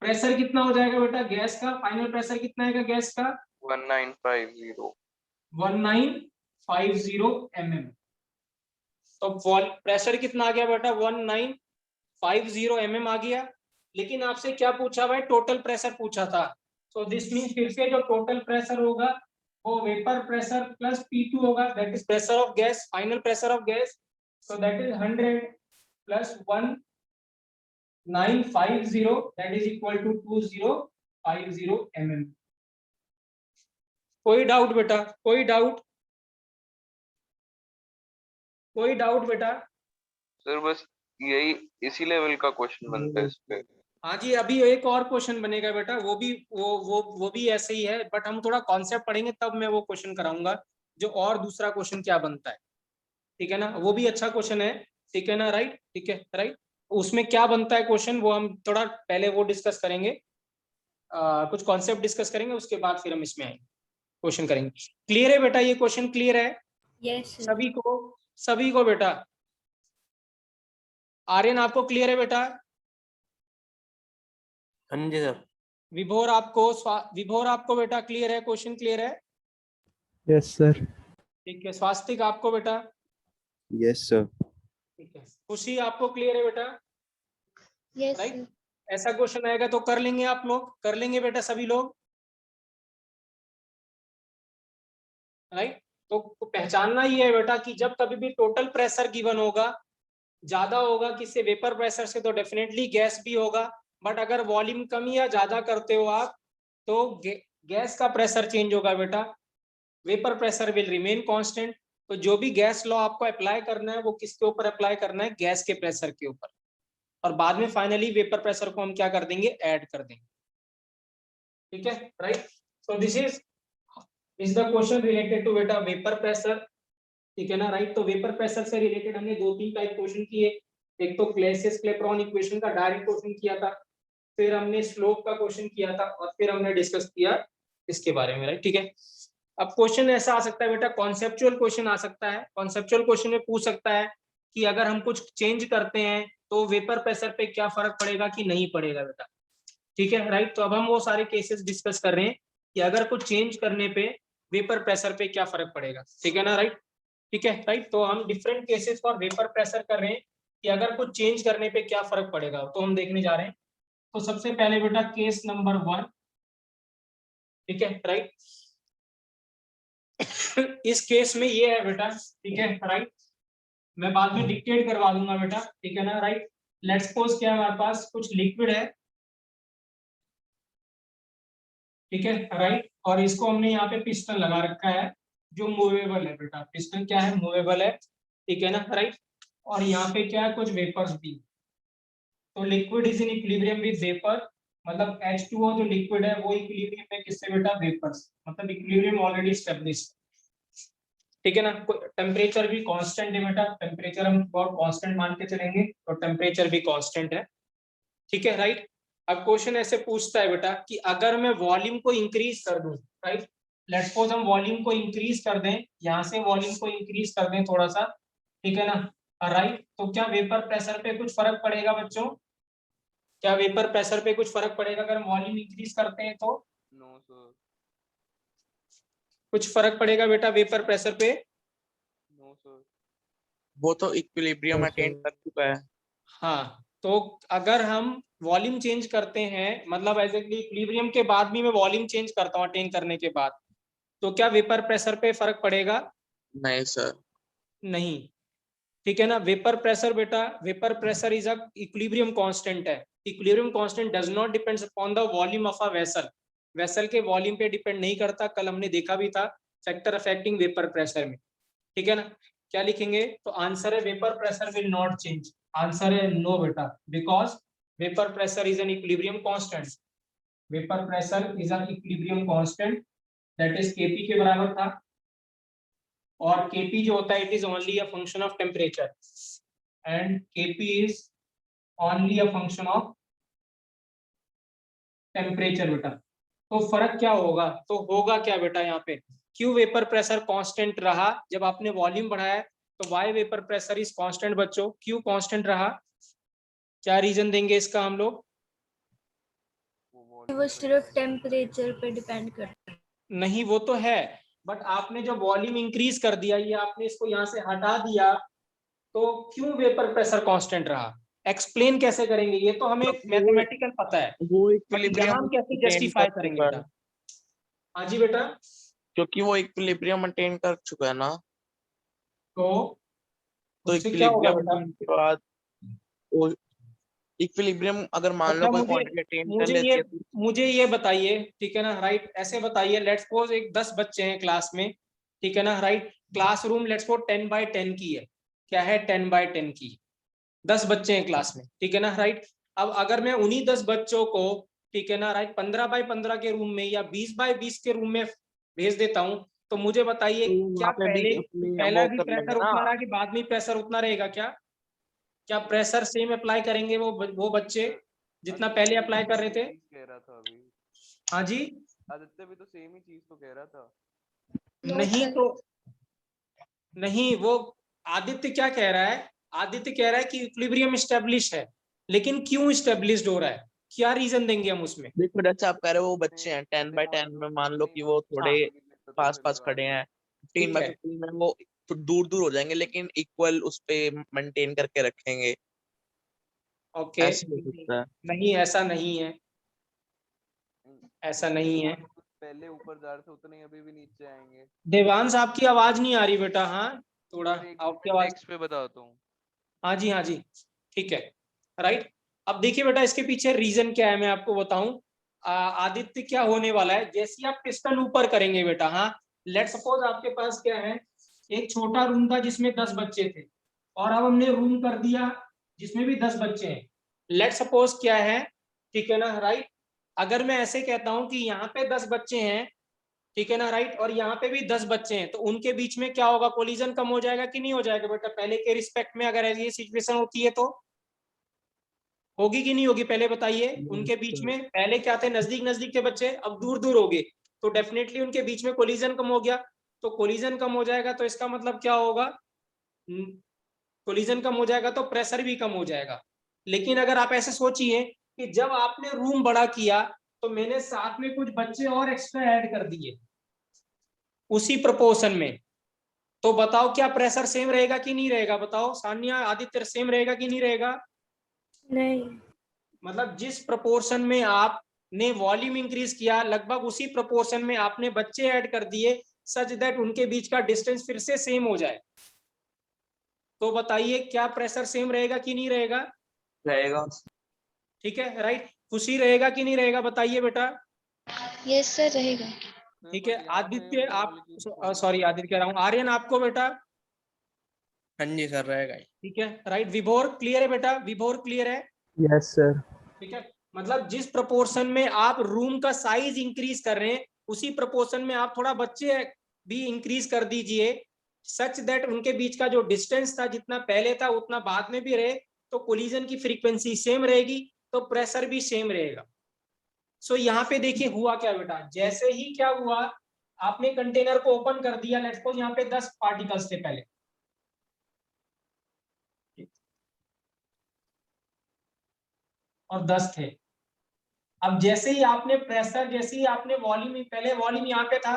प्रेशर कितना हो जाएगा बेटा गैस का, फाइनल प्रेशर कितना आएगा गैस का 1950 1950 mm। तो प्रेशर कितना आ गया बेटा 1950 mm आ गया, लेकिन आपसे क्या पूछा भाई, टोटल प्रेशर पूछा था। सो दिस मींस फिर से जो टोटल प्रेशर होगा वो वेपर प्रेशर प्लस P2 होगा, that is pressure of gas, final pressure of gas, so that is 100 plus 1950 that is equal to 2050 mm। कोई डाउट बेटा, कोई डाउट, कोई डाउट बेटा? सर बस यही इसी लेवल का क्वेश्चन बनता है इस पे। हाँ जी, अभी एक और क्वेश्चन बनेगा बेटा, वो भी वो भी ऐसे ही है, बट हम थोड़ा कॉन्सेप्ट पढ़ेंगे तब मैं वो क्वेश्चन कराऊंगा जो और दूसरा क्वेश्चन क्या बनता है। ठीक है ना, वो भी अच्छा क्वेश्चन है। ठीक है ना, राइट, ठीक है राइट, उसमें क्या बनता है क्वेश्चन वो हम थोड़ा पहले वो डिस्कस करेंगे, कुछ कॉन्सेप्ट डिस्कस करेंगे, उसके बाद फिर हम इसमें आएंगे, क्वेश्चन करेंगे। क्लियर है बेटा, ये क्वेश्चन क्लियर है यस सर। सभी को? सभी को बेटा? आर्यन आपको क्लियर है बेटा? हाँ जी सर। विभोर आपको बेटा क्लियर है, क्वेश्चन क्लियर है? Yes sir. ठीक है, स्वास्तिक आपको बेटा? Yes, sir. ठीक है, खुशी आपको क्लियर है बेटा? Yes right, sir. ऐसा क्वेश्चन आएगा तो कर लेंगे, आप लोग कर लेंगे बेटा सभी लोग, राइट। तो पहचानना ही है बेटा कि जब कभी भी टोटल प्रेशर गिवन होगा, ज्यादा होगा किससे, वेपर प्रेशर से, तो डेफिनेटली गैस भी होगा, बट अगर वॉल्यूम कम या ज्यादा करते हो आप तो गैस का प्रेशर चेंज होगा बेटा, vapour pressure will remain constant. तो जो भी गैस लॉ आपको अप्लाई करना है वो किसके ऊपर अप्लाई करना है, गैस के प्रेशर के ऊपर, और बाद में फाइनली वेपर प्रेशर को हम क्या कर देंगे, ऐड कर देंगे। ठीक है, right. So this is the question related to बेटा वेपर प्रेशर। ठीक है ना, राइट। तो वेपर प्रेशर से रिलेटेड हमने 2-3 टाइप क्वेश्चन किए, एक तो क्लेसियस-क्लैपेरॉन इक्वेशन का डायरेक्ट क्वेश्चन किया था, फिर हमने स्लोप का क्वेश्चन किया था, और फिर हमने डिस्कस किया इसके बारे में, राइट। ठीक है, अब क्वेश्चन ऐसा आ सकता है बेटा, कॉन्सेप्चुअल क्वेश्चन आ सकता है। कॉन्सेप्चुअल क्वेश्चन में पूछ सकता है कि अगर हम कुछ चेंज करते हैं तो वेपर प्रेशर पे क्या फर्क पड़ेगा कि नहीं पड़ेगा बेटा। ठीक है, राइट। तो अब हम वो सारे केसेस डिस्कस कर रहे हैं कि अगर कुछ चेंज करने पे वेपर प्रेशर पे क्या फर्क पड़ेगा। ठीक है ना, राइट। ठीक है, राइट। तो हम different cases for vapour pressure कर रहे हैं कि अगर कुछ चेंज करने पे क्या फर्क पड़ेगा, तो हम देखने जा रहे हैं। तो सबसे पहले बेटा केस नंबर 1, ठीक है, राइट। इस केस में ये है बेटा, ठीक है, राइट। मैं बाद में डिक्टेट करवा दूंगा बेटा, ठीक है ना, राइट। लेट्स सपोज क्या हमारे पास कुछ लिक्विड है, ठीक है, राइट, और इसको हमने यहाँ पे पिस्टन लगा रखा है जो मूवेबल है बेटा। पिस्टन क्या है, मूवेबल है, ठीक है ना, राइट। और यहाँ पे क्या है, कुछ वेपर्स भी। तो liquid is in equilibrium with vapour, मतलब H2O जो लिक्विड है वो इक्विलिब्रियम में किससे बेटा, वेपर्स, मतलब इक्विलिब्रियम ऑलरेडी एस्टेब्लिश्ड। ठीक है ना, टेम्परेचर भी कांस्टेंट है बेटा, टेम्परेचर हम बहुत कांस्टेंट मान के चलेंगे, तो टेम्परेचर भी कांस्टेंट है। ठीक है, राइट। अब क्वेश्चन ऐसे पूछता है बेटा कि अगर मैं वॉल्यूम को इंक्रीज कर दूं, राइट, लेट्स सपोज हम वॉल्यूम को इंक्रीज कर दें, यहाँ से वॉल्यूम को इंक्रीज कर दें थोड़ा सा, ठीक है ना, राइट, तो क्या वेपर प्रेशर पे कुछ फर्क पड़ेगा बच्चों? क्या वेपर प्रेशर पे कुछ फर्क पड़ेगा अगर हम वॉल्यूम इंक्रीज करते हैं तो? No sir. कुछ फर्क पड़ेगा बेटा वेपर प्रेशर पे? No sir. वो तो इक्विलिब्रियम अटेन कर चुका है। हाँ, तो अगर हम वॉल्यूम चेंज करते हैं, मतलब एग्जैक्टली इक्विलिब्रियम के बाद भी मैं वॉल्यूम चेंज करता हूँ अटेन करने के बाद, तो क्या वेपर प्रेशर पे फर्क पड़ेगा? नहीं सर। नहीं। ठीक है ना, वेपर प्रेशर बेटा, vapour pressure is a equilibrium constant है। Equilibrium constant does not depends upon the volume of a vessel, vessel के वॉल्यूम पे डिपेंड नहीं करता, कल हमने देखा भी था फैक्टर अफेक्टिंग वेपर प्रेशर में। ठीक है ना, क्या लिखेंगे? तो आंसर है vapour pressure will not change. Answer है नो बेटा, because vapour pressure is an equilibrium constant. Vapour pressure is an equilibrium constant, that is KP के बराबर था, और केपी जो होता है it is only a function of temperature, and KP is only a function of temperature बेटा। तो फर्क क्या होगा? तो होगा क्या बेटा यहाँ पे, क्यू वेपर प्रेशर कांस्टेंट रहा जब आपने वॉल्यूम बढ़ाया, तो why vapour pressure is constant बच्चों, क्यू कांस्टेंट रहा। क्या रीजन देंगे इसका हम लोग? वो सिर्फ टेम्परेचर पे डिपेंड करता है। नहीं वो तो है, बट आपने जो वॉल्यूम इंक्रीज कर दिया, ये आपने इसको यहाँ से हटा दिया, तो क्यों वेपर प्रेशर कांस्टेंट रहा? एक्सप्लेन कैसे करेंगे? ये तो हमें मैथमेटिकल पता है, वो बट इक्विलिब्रियम यहाँ हम कैसे जस्टिफाई करेंगे बेटा? हाँ जी बेटा, क्योंकि वो इक्विलिब्रियम मेंटेन कर चुका है ना, तो तो उससे क्या होगा इक्विलिब्रियम बेटा? के बाद वो इक्विलिब्रियम अगर मान लो अच्छा कोई मुझे क्वांटिटी अटेन कर मुझे लेती ये है तो मुझे ये बताइए, ठीक है ना, राइट? ऐसे बताइए, लेट्स सपोज एक 10 बच्चे हैं क्लास में, ठीक है ना, राइट? क्लासरूम लेट्स सपोज 10/10 की है। क्या है? 10/10 की। 10 बच्चे हैं क्लास में, ठीक है ना, राइट? अब अगर मैं उन्हीं 10 बच्चों को, ठीक है ना, राइट, 15/15 के रूम में या 20/20 के रूम में भेज देता हूं, तो मुझे बताइए तो क्या वहाँ पे भी पहले अपने पहला वो भी कर लेंगे प्रेशर ना। उतना रहा कि बाद में प्रेशर उतना रहेगा? क्या क्या प्रेशर सेम अप्लाई करेंगे वो बच्चे जितना पहले अप्लाई कर रहे थे? कह रहा था अभी, हाँ जी। आदित्य भी तो सेम ही चीज तो कह रहा था। नहीं तो नहीं, वो आदित्य क्या कह रहा है? आदित्य कह रहा है कि इक्विलिब्रियम स्टेब्लिश है, लेकिन क्यों स्टेब्लिश्ड हो रहा है? क्या रीजन देंगे हम उसमें? देखो जैसे आप कह रहे हो वो बच्चे हैं 10/10 में, मान लो कि वो थोड़े पास पास खड़े हैं, ठीक है। 15/15 में वो तो दूर दूर हो जाएंगे, लेकिन इक्वल उस पे मेंटेन करके रखेंगे। ओके, ऐसे हो सकता है। नहीं ऐसा नहीं है, ऐसा नहीं है। पहले ऊपर जा रहे थे उतने ही अभी भी नीचे आएंगे। देवांश आपकी आवाज नहीं आ रही बेटा। हाँ थोड़ा सर एक आपकी मैं आवाज। टेक्स्ट पे बताता हूँ। हाँ जी, हाँ जी, ठीक है, राइट। अब देखिए बेटा इसके पीछे रीजन क्या है, मैं आपको बताऊं। आदित्य क्या होने वाला है, जैसे आप पिस्टन ऊपर करेंगे बेटा, हाँ, लेट सपोज आपके पास क्या है, एक छोटा रूम था जिसमें 10 बच्चे थे, और अब हमने रूम कर दिया जिसमें भी 10 बच्चे हैं। लेट सपोज क्या है, ठीक है ना, राइट? अगर मैं ऐसे कहता हूं कि यहाँ पे 10 बच्चे हैं, ठीक है ना, राइट, और यहाँ पे भी 10 बच्चे हैं, तो उनके बीच में क्या होगा? कोलिजन कम हो जाएगा कि नहीं हो जाएगा बेटा? पहले के रिस्पेक्ट में अगर ऐसी सिचुएशन होती है तो होगी कि नहीं होगी? पहले बताइए। उनके बीच में पहले क्या थे? नजदीक नजदीक थे बच्चे, अब दूर दूर हो गए, तो डेफिनेटली उनके बीच में कोलिजन कम हो गया। तो कोलिजन कम हो जाएगा तो इसका मतलब क्या होगा? कोलिजन कम हो जाएगा तो प्रेशर भी कम हो जाएगा। लेकिन अगर आप ऐसे सोचिए कि जब आपने रूम बड़ा किया तो मैंने साथ में कुछ बच्चे और एक्स्ट्रा ऐड कर दिए उसी प्रोपोर्शन में, तो बताओ क्या प्रेशर सेम रहेगा कि नहीं रहेगा? बताओ सान्या, आदित्य, सेम रहेगा कि नहीं रहेगा? नहीं। मतलब जिस प्रोपोर्शन में आपने वॉल्यूम इंक्रीज किया, लगभग उसी प्रोपोर्शन में आपने बच्चे ऐड कर दिए, सच दैट उनके बीच का डिस्टेंस फिर से सेम हो जाए। तो बताइए क्या प्रेशर सेम रहेगा कि नहीं रहेगा? रहेगा। ठीक है, राइट। खुशी रहेगा कि नहीं रहेगा? बताइए बेटा। यस सर रहेगा। ठीक है आदित्य, आप सॉरी आदित्य कह रहा हूँ, आर्यन आपको बेटा? हाँ जी सर, रहेगा ही। ठीक है, राइट। विभोर क्लियर है बेटा? विभोर क्लियर है? Yes sir. ठीक है, मतलब जिस प्रोपोर्शन में आप रूम का साइज इंक्रीज कर रहे हैं, उसी प्रोपोर्शन में आप थोड़ा बच्चे भी इंक्रीज कर दीजिए, सच दैट उनके बीच का जो डिस्टेंस था जितना पहले था उतना बाद में भी रहे, तो कोलिजन की फ्रीक्वेंसी सेम रहेगी, तो प्रेशर भी सेम रहेगा। सो यहाँ पे देखिए हुआ क्या बेटा, जैसे ही क्या हुआ, आपने कंटेनर को ओपन कर दिया, लेट्स सपोज यहाँ पे 10 पार्टिकल्स थे पहले, और 10 थे। अब जैसे ही आपने प्रेशर, जैसे ही आपने वॉल्यूम, पहले वॉल्यूम यहाँ पे था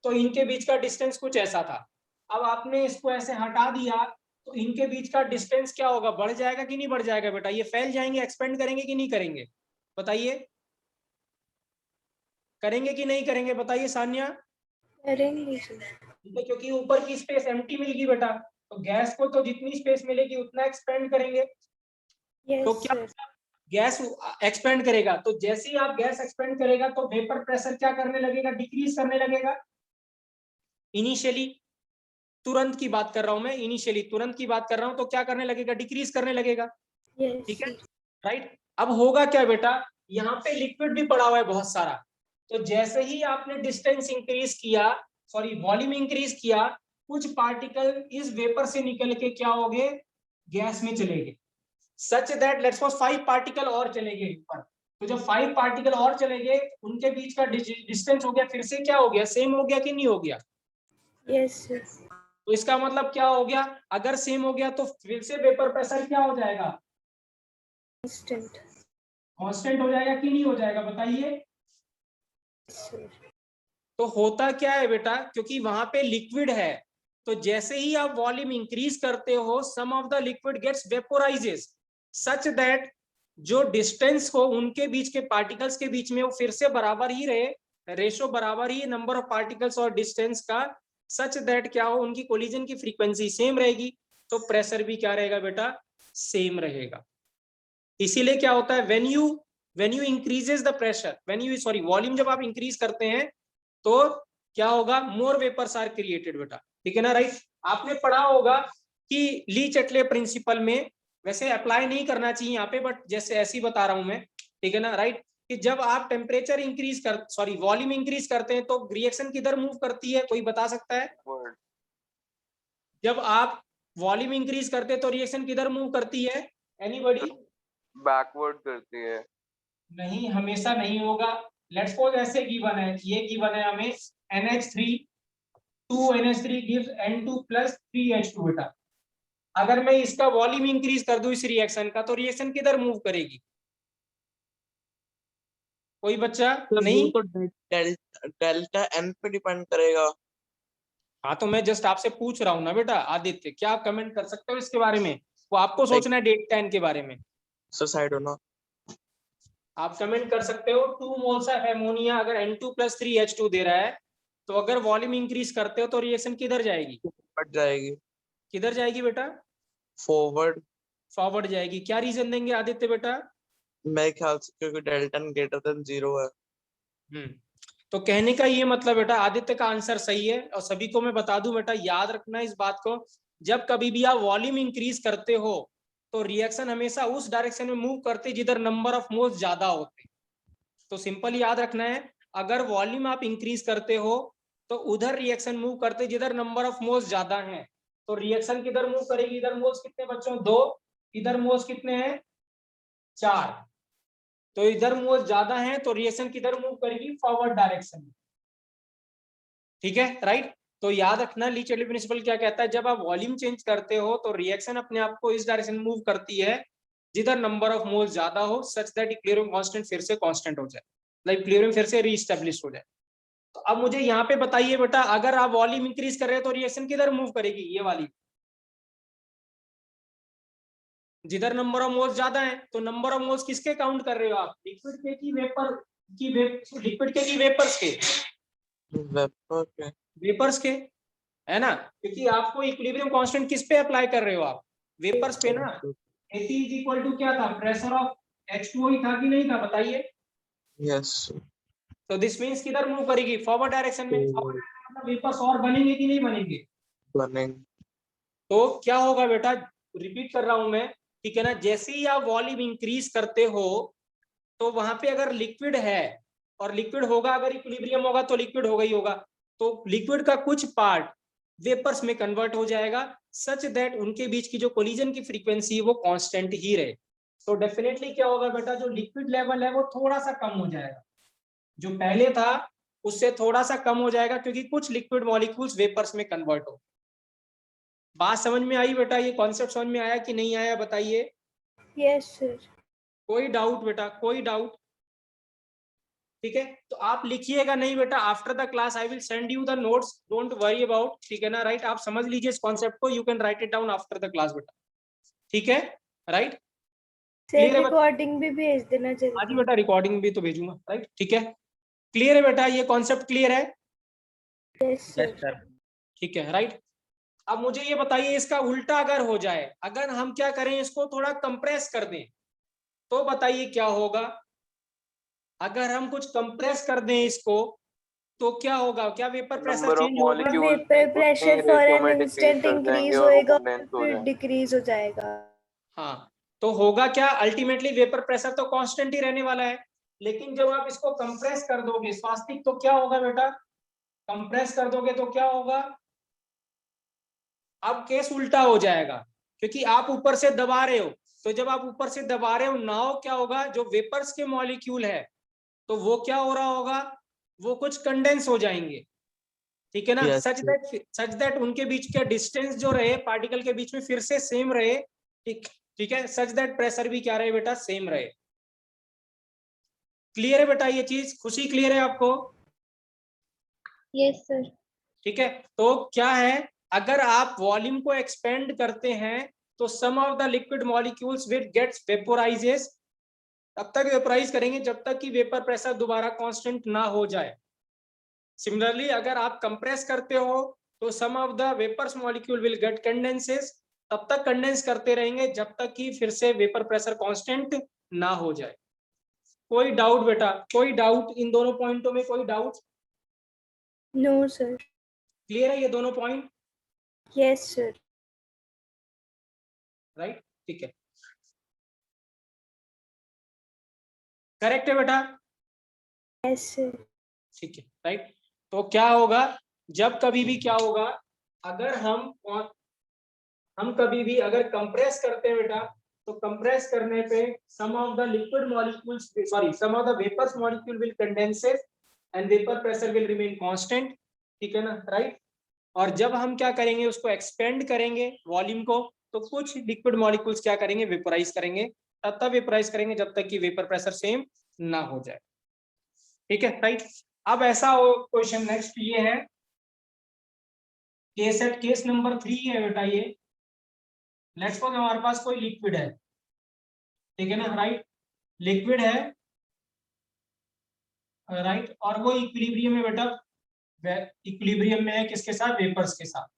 तो इनके बीच का डिस्टेंस कुछ ऐसा था, अब आपने इसको ऐसे हटा दिया तो इनके बीच का डिस्टेंस क्या होगा? बढ़ जाएगा कि नहीं बढ़ जाएगा बेटा? ये फैल जाएंगे, एक्सपेंड करेंगे कि नहीं करेंगे? बताइए, करेंगे कि नहीं करेंगे? बताइए सान्या। करेंगे सर। ठीक है, क्योंकि ऊपर की स्पेस एम्प्टी मिलेगी बेटा, तो गैस को तो जितनी स्पेस मिलेगी उतना एक्सपेंड करेंगे। तो यस क्या सर। गैस एक्सपेंड करेगा, तो जैसे ही आप गैस एक्सपेंड करेगा तो वेपर प्रेशर क्या करने लगेगा? डिक्रीज करने लगेगा इनिशियली। तुरंत की बात कर रहा हूं मैं, इनिशियली तुरंत की बात कर रहा हूं, तो क्या करने लगेगा, डिक्रीज करने लगेगा, Yes, ठीक है, sir. राइट। अब होगा क्या बेटा, यहाँ पे लिक्विड भी पड़ा हुआ है बहुत सारा, तो जैसे ही आपने डिस्टेंस इंक्रीज किया, सॉरी वॉल्यूम इंक्रीज किया, कुछ पार्टिकल इस वेपर से निकल के क्या हो गए, गैस में चले गए, such that let's suppose 5 particle और चले गए ऊपर, तो जब 5 पार्टिकल और चले गए, उनके बीच का डिस्टेंस हो गया फिर से क्या हो गया, सेम हो गया कि नहीं हो गया, Yes, sir. तो इसका मतलब क्या हो गया, अगर सेम हो गया तो फिर से वेपर प्रेशर क्या हो जाएगा, Constant. कांस्टेंट हो जाएगा कि नहीं हो जाएगा, बताइए। Yes, sir. तो होता क्या है बेटा, क्योंकि वहां पे लिक्विड है, तो जैसे ही आप वॉल्यूम इंक्रीज करते हो, some of the liquid gets vaporises such that जो डिस्टेंस हो उनके बीच के पार्टिकल्स के बीच में वो फिर से बराबर ही रहे, रेशो बराबर ही नंबर ऑफ पार्टिकल्स और डिस्टेंस का, सच दैट क्या हो, उनकी कोलिजन की फ्रीक्वेंसी सेम रहेगी, तो प्रेशर भी क्या रहेगा बेटा, सेम रहेगा। इसीलिए क्या होता है, when you increases the pressure, volume जब आप इंक्रीज करते हैं तो क्या होगा, मोर वेपर्स आर क्रिएटेड बेटा, ठीक है ना, राइट। आपने पढ़ा होगा कि ली चटले प्रिंसिपल में, वैसे अप्लाई नहीं करना चाहिए यहाँ पे, बट जैसे ऐसे ही बता रहा हूं मैं, ठीक है ना, राइट, कि जब आप टेम्परेचर इंक्रीज कर, सॉरी वॉल्यूम इंक्रीज करते हैं तो रिएक्शन किधर मूव करती है, कोई बता सकता है, Word. जब आप वॉल्यूम इंक्रीज करते हैं तो रिएक्शन किधर मूव करती है, एनीबॉडी, बैकवर्ड करती है। नहीं, हमेशा नहीं होगा। लेट्स सपोज ऐसे गिवन है, ये गिवन है हमें NH3 2NH3 gives N2 plus 3H2 बेटा, अगर मैं इसका वॉल्यूम इंक्रीज कर दूं इस रिएक्शन का, तो रिएक्शन किधर मूव करेगी, कोई बच्चा नहीं, तो डेल्टा एन पे डिपेंड करेगा। हाँ तो मैं जस्ट आपसे पूछ रहा हूं ना बेटा आदित्य, क्या आप कमेंट कर सकते हो इसके बारे में, वो आपको सोचना है डेल्टा एन के बारे में, साइड होना। आप कमेंट कर सकते हो। 2 मोल्स ऑफ एमोनिया अगर N2 plus 3H2 दे रहा है, तो अगर वॉल्यूम इंक्रीज करते हो तो रिएक्शन किधर जाएगी, बढ़ जाएगी किधर जाएगी बेटा, फॉरवर्ड। फॉरवर्ड जाएगी। क्या रीजन देंगे आदित्य बेटा, मेरे ख्याल से क्योंकि डेल्टा ग्रेटर देन 0 है। तो कहने का ये मतलब बेटा, आदित्य का आंसर सही है, और सभी को मैं बता दूं बेटा, याद रखना इस बात को, जब कभी भी आप वॉल्यूम इंक्रीज करते हो तो रिएक्शन हमेशा उस डायरेक्शन में मूव करते जिधर नंबर ऑफ मोल्स ज्यादा होते, तो सिंपल याद रखना है, अगर वॉल्यूम आप इंक्रीज करते हो तो उधर रिएक्शन मूव करते जिधर नंबर ऑफ मोल्स ज्यादा हैं, तो रिएक्शन किधर मूव करेगी, इधर मोल्स कितने बच्चों, 2, इधर मोल्स कितने हैं, 4, तो इधर मोल्स ज्यादा हैं तो रिएक्शन किधर मूव करेगी, फॉरवर्ड डायरेक्शन में, ठीक है, राइट। तो याद रखना ली चटले प्रिंसिपल क्या कहता है, जब आप वॉल्यूम चेंज करते हो तो रिएक्शन अपने आप को इस डायरेक्शन में मूव करती है जिधर नंबर ऑफ मोल्स ज्यादा हो, सच दैट इक्विलिब्रियम कांस्टेंट फिर से कांस्टेंट हो जाए, लाइक इक्विलिब्रियम फिर से रीएस्टैब्लिश हो जाए। तो अब मुझे यहाँ पे बताइए बेटा, अगर आप वॉल्यूम इंक्रीज कर रहे हैं तो रिएक्शन किधर मूव करेगी, ये वाली, जिधर नंबर ऑफ मोल्स ज्यादा है, तो नंबर ऑफ मोल्स किसके काउंट कर रहे हो आप, लिक्विड के की वेपर की, लिक्विड के की वेपर्स के, वेपर के, वेपर्स के, है ना, क्योंकि आपको इक्विलिब्रियम कांस्टेंट किस पे अप्लाई कर रहे हो आप, वेपर्स पे ना। At इज इक्वल टू क्या था, प्रेशर ऑफ H2O ही था कि नहीं था, बताइए। यस तो दिस मींस किधर मूव करेगी, फॉरवर्ड डायरेक्शन में, फॉरवर्ड डायरेक्शन मतलब वेपर्स और बनेंगे कि नहीं बनेंगे, बनेंगे। तो क्या होगा बेटा, रिपीट कर रहा हूं मैं, ठीक है ना, जैसे ही आप वॉल्यूम इंक्रीज करते हो तो वहां पे अगर लिक्विड है, और लिक्विड होगा, अगर इक्विलिब्रियम होगा तो लिक्विड होगा ही होगा, तो लिक्विड का कुछ पार्ट वेपर्स में कन्वर्ट हो जाएगा सच दैट उनके बीच की जो कोलिजन की फ्रीक्वेंसी है वो कांस्टेंट ही रहे, तो डेफिनेटली क्या होगा बेटा, जो लिक्विड लेवल है वो थोड़ा सा कम हो जाएगा, जो पहले था उससे थोड़ा सा कम हो जाएगा, क्योंकि कुछ लिक्विड मॉलिक्यूल्स वेपर्स में कन्वर्ट हो। बात समझ में आई बेटा, ये कॉन्सेप्ट समझ में आया कि नहीं आया, बताइए। Yes, sir. कोई डाउट बेटा, कोई डाउट, ठीक है, तो आप लिखिएगा नहीं बेटा, after the class I will send you the notes, don't worry about, ठीक है ना, राइट, आप समझ लीजिए इस कॉन्सेप्ट को, you can write it down after the class बेटा, ठीक है, राइट, सर क्लियर है रिकॉर्डिंग भी भेज देना हाँ जी जल्दी। बेटा, रिकॉर्डिंग भी तो भेजूंगा, राइट, ठीक है, क्लियर है बेटा, ये कॉन्सेप्ट क्लियर है, Yes, sir. ठीक है, राइट। अब मुझे ये बताइए, इसका उल्टा अगर हो जाए, अगर हम क्या करें, इसको थोड़ा कंप्रेस कर दें, तो बताइए क्या होगा, अगर हम कुछ कंप्रेस कर दें इसको, तो क्या होगा, क्या vapour pressure number of change होगा? Molecules vapour pressure for an instant कर जाएंगे इंक्रीज और वो होएगा कंडेंस हो फिर जाएंगे। डिक्रीज हो जाएगा। हाँ, तो होगा क्या, अल्टीमेटली वेपर प्रेशर तो कांस्टेंट ही रहने वाला है, लेकिन जब आप इसको कंप्रेस कर दोगे स्वास्तिक, तो क्या होगा बेटा, कंप्रेस कर दोगे तो क्या होगा, अब केस उल्टा हो जाएगा, क्योंकि आप ऊपर से दबा रहे हो, तो जब आप ऊपर से दबा रहे हो नाउ क्या होगा, जो वेपर्स के मॉलिक्यूल है तो वो क्या हो रहा होगा, वो कुछ कंडेंस हो जाएंगे, ठीक है ना, Yes, सच दैट उनके बीच का डिस्टेंस जो रहे पार्टिकल के बीच में फिर से सेम रहे, ठीक ठीक है, सच दैट प्रेशर भी क्या रहे बेटा, सेम रहे। क्लियर है बेटा ये चीज, खुशी क्लियर है आपको? Yes sir. ठीक है, तो क्या है, अगर आप वॉल्यूम को एक्सपेंड करते हैं तो some of the liquid molecules will gets vaporises, तब तक वेपोराइज करेंगे जब तक कि वेपर प्रेशर दोबारा कांस्टेंट ना हो जाए। सिमिलरली अगर आप कंप्रेस करते हो तो some of the vapours molecule will get condenses, तब तक कंडेंस करते रहेंगे जब तक कि फिर से वेपर प्रेशर कांस्टेंट ना हो जाए। कोई डाउट बेटा, कोई डाउट इन दोनों पॉइंटों में, कोई डाउट? No sir. क्लियर है ये दोनों पॉइंट? Yes sir. राइट, ठीक है, करेक्ट है बेटा? Yes sir. ठीक है, राइट। तो क्या होगा, जब कभी भी क्या होगा, अगर हम कभी भी अगर कंप्रेस करते हैं बेटा, तो कंप्रेस करने पे some of the liquid molecules, sorry, some of the vapours molecule will condenses and vapour pressure will remain constant, ठीक है ना, राइट। और जब हम क्या करेंगे, उसको एक्सपेंड करेंगे वॉल्यूम को, तो कुछ लिक्विड मॉलिक्यूल्स क्या करेंगे, वेपोराइज करेंगे, तब तक वेपोराइज करेंगे जब तक कि वेपर प्रेशर सेम ना हो जाए, ठीक है, राइट। अब ऐसा हो, क्वेश्चन नेक्स्ट ये है, केस नंबर 3 है बेटा ये, लेट्स सपोज हमारे पास कोई लिक्विड है, ठीक है ना, राइट, लिक्विड है, राइट, और वो इक्विलिब्रियम में बेटा, इक्विलिब्रियम में है किसके साथ, वेपर्स के साथ।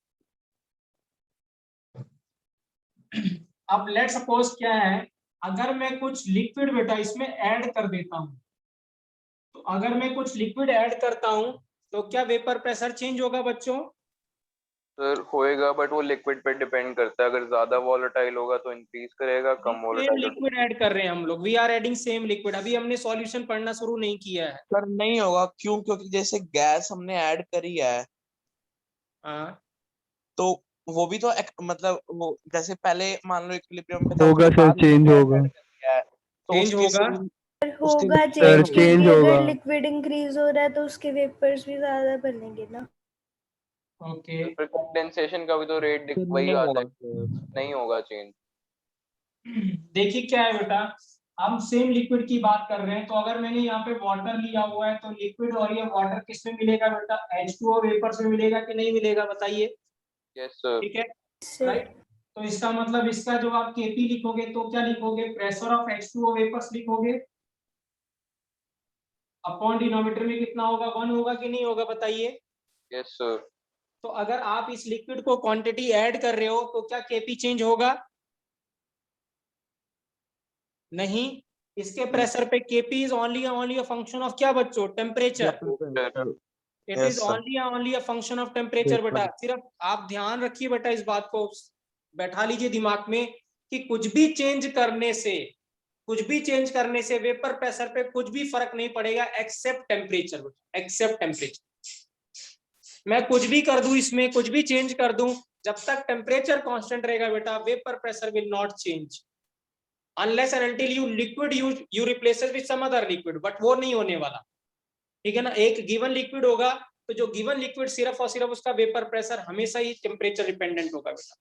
अब लेट सपोज क्या है, अगर मैं कुछ लिक्विड बेटा इसमें ऐड कर देता हूं, तो अगर मैं कुछ लिक्विड ऐड करता हूं तो क्या वेपर प्रेशर चेंज होगा बच्चों? सर होएगा, बट वो लिक्विड पे डिपेंड करता है, अगर ज्यादा वॉलेटाइल होगा तो इंक्रीज करेगा, कम सेम वॉलेटाइल लिक्विड ऐड कर रहे हैं हम लोग, we are adding same liquid, अभी हमने सॉल्यूशन पढ़ना शुरू नहीं किया है। सर नहीं होगा, क्यों? क्योंकि जैसे गैस हमने ऐड करी है हाँ, तो वो भी तो मतलब वो जैसे पहले मान लो इक्विलिब्रियम पे था, होगा उसके सर, बाद चेंज हमने होगा add कर दिया है, तो चेंज उसकी होगा, उसकी होगा सर चेंज, चेंज क्योंकि होगा। अगर लिक्विड इंक्रीज हो रहा है तो उसके वेपर्स भी ज्यादा बनेंगे ना। ओके, फिर कंडेंसेशन का भी तो रेट वही नहीं आ होगा जाएगा, नहीं होगा चेंज। देखिए क्या है बेटा, हम सेम लिक्विड की बात कर रहे हैं, तो अगर मैंने यहाँ पे वाटर लिया हुआ है तो लिक्विड और ये वाटर किस में मिलेगा बेटा, H2O वेपर्स में मिलेगा कि नहीं मिलेगा, बताइए? Yes sir. ठीक है, सर राइट। तो इसका मतलब इसका जो आप Kp लिखोगे तो क्या लिखोगे, प्रेशर ऑफ H2O वेपर्स लिखोगे, अपॉन डिनोमिनेटर में कितना होगा, 1 होगा कि नहीं होगा, बताइए? Yes sir. तो अगर आप इस लिक्विड को क्वांटिटी ऐड कर रहे हो तो क्या Kp चेंज होगा? नहीं, इसके प्रेशर पे Kp is only a function of क्या बच्चों, temperature, it Yes, is sir. Only a function of temperature बेटा। सिर्फ आप ध्यान रखिए बेटा, इस बात को बैठा लीजिए दिमाग में कि कुछ भी चेंज करने से वेपर प्रेशर पे कुछ भी फर्क नहीं पड़ेगा एक्सेप्ट टेम्परेचर, एक्सेप्ट टेम्परेचर। मैं कुछ भी कर दूं इसमें, कुछ भी चेंज कर दूं, जब तक टेम्परेचर कांस्टेंट रहेगा बेटा vapour pressure will not change unless and until you replaces with some other liquid, but वो नहीं होने वाला, ठीक है ना। एक गिवन लिक्विड होगा तो जो गिवन लिक्विड सिर्फ और सिर्फ उसका वेपर प्रेशर हमेशा ही टेम्परेचर डिपेंडेंट होगा बेटा।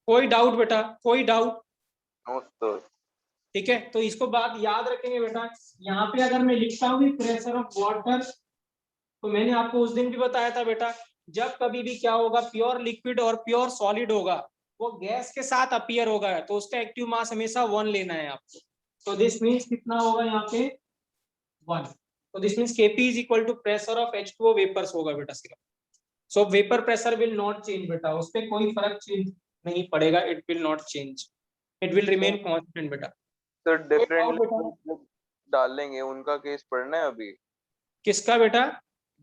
कोई डाउट बेटा, कोई डाउट? No sir. ठीक है, तो इसको बात याद रखेंगे बेटा। यहाँ पे अगर मैं लिखता हूँ प्रेशर ऑफ वाटर, तो मैंने आपको उस दिन भी बताया था बेटा, जब कभी भी क्या होगा, प्योर लिक्विड और प्योर सॉलिड होगा वो गैस के साथ अपीयर होगा, तो उसका एक्टिव मास हमेशा 1 लेना है आपको। तो दिस मीन्स कितना होगा यहाँ पे, 1। तो this means Kp is equal to pressure of H2O vapours होगा बेटा सिर्फ। So vapour pressure will not change बेटा, उस पर कोई फर्क चेंज नहीं पड़ेगा, it will not change, it will remain constant बेटा। सर डिफरेंट और बेटा लिक्विड डालेंगे, उनका केस पढ़ना है अभी। किसका बेटा?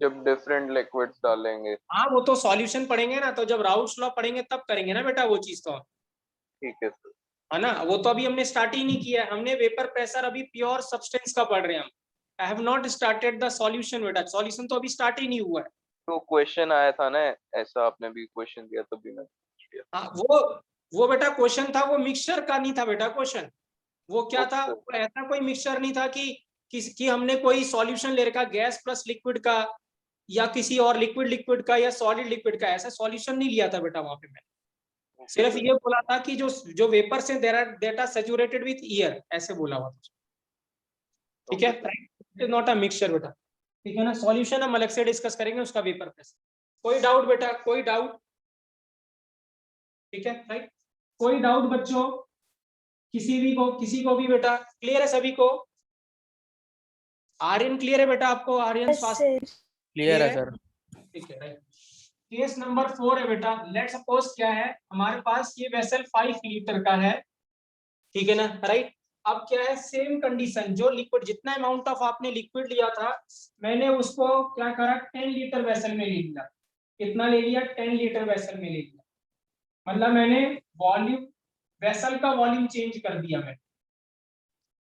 जब डिफरेंट लिक्विड्स डालेंगे। हाँ वो तो सॉल्यूशन पढ़ेंगे ना, तो जब राउल्ट्स लॉ पढ़ेंगे तब करेंगे ना बेटा वो चीज तो, ठीक है सर। है ना। वो तो अभी हमने स्टार्ट ही नहीं किया है, हमने वेपर प्रेशर अभी प्योर सब्सटेंस का पढ़ रहे हैं हम। I have not started the solution बेटा, सॉल्यूशन तो अभी स्टार्ट ही नहीं हुआ है। तो क्वेश्चन आया था ना ऐसा, आपने भी क्वेश्चन दिया तो भी मैं पूछ लिया। हाँ वो बेटा क्वेश्चन था, वो मिक्सचर का नहीं था बेटा क्वेश्चन। वो क्या था, Okay. वो ऐसा कोई मिक्सचर नहीं था कि हमने कोई सॉल्यूशन ले रखा गैस प्लस लिक्विड का, या किसी और लिक्विड लिक्विड का, या सॉलिड लिक्विड का, ऐसा सॉल्यूशन नहीं लिया था बेटा वहां पे मैंने। सिर्फ ये बोला था कि जो वेपर से that are saturated with air, ऐसे बोला हुआ था। ठीक है, it is not a mixture बेटा। ठीक है ना, सॉल्यूशन हम अलग से डिस्कस करेंगे उसका वेपर प्रेशर। कोई डाउट बेटा, कोई डाउट? ठीक है राइट, कोई डाउट बच्चों? किसी को भी बेटा क्लियर है सभी को? आर्यन क्लियर है बेटा आपको? आर्यन Yes, स्वास्थ्य sir. क्लियर है सर। ठीक है राइट। केस नंबर 4 है बेटा। लेट सपोज क्या है, हमारे पास ये वेसल 5 लीटर का है, ठीक है ना राइट। अब क्या है, सेम कंडीशन, जो लिक्विड जितना अमाउंट ऑफ आपने लिक्विड लिया था, मैंने उसको क्या करा, 10 लीटर वेसल में ले लिया। कितना ले लिया? 10 लीटर वेसल में ले लिया। मतलब मैंने वॉल्यूम, वेसल का वॉल्यूम चेंज कर दिया मैं,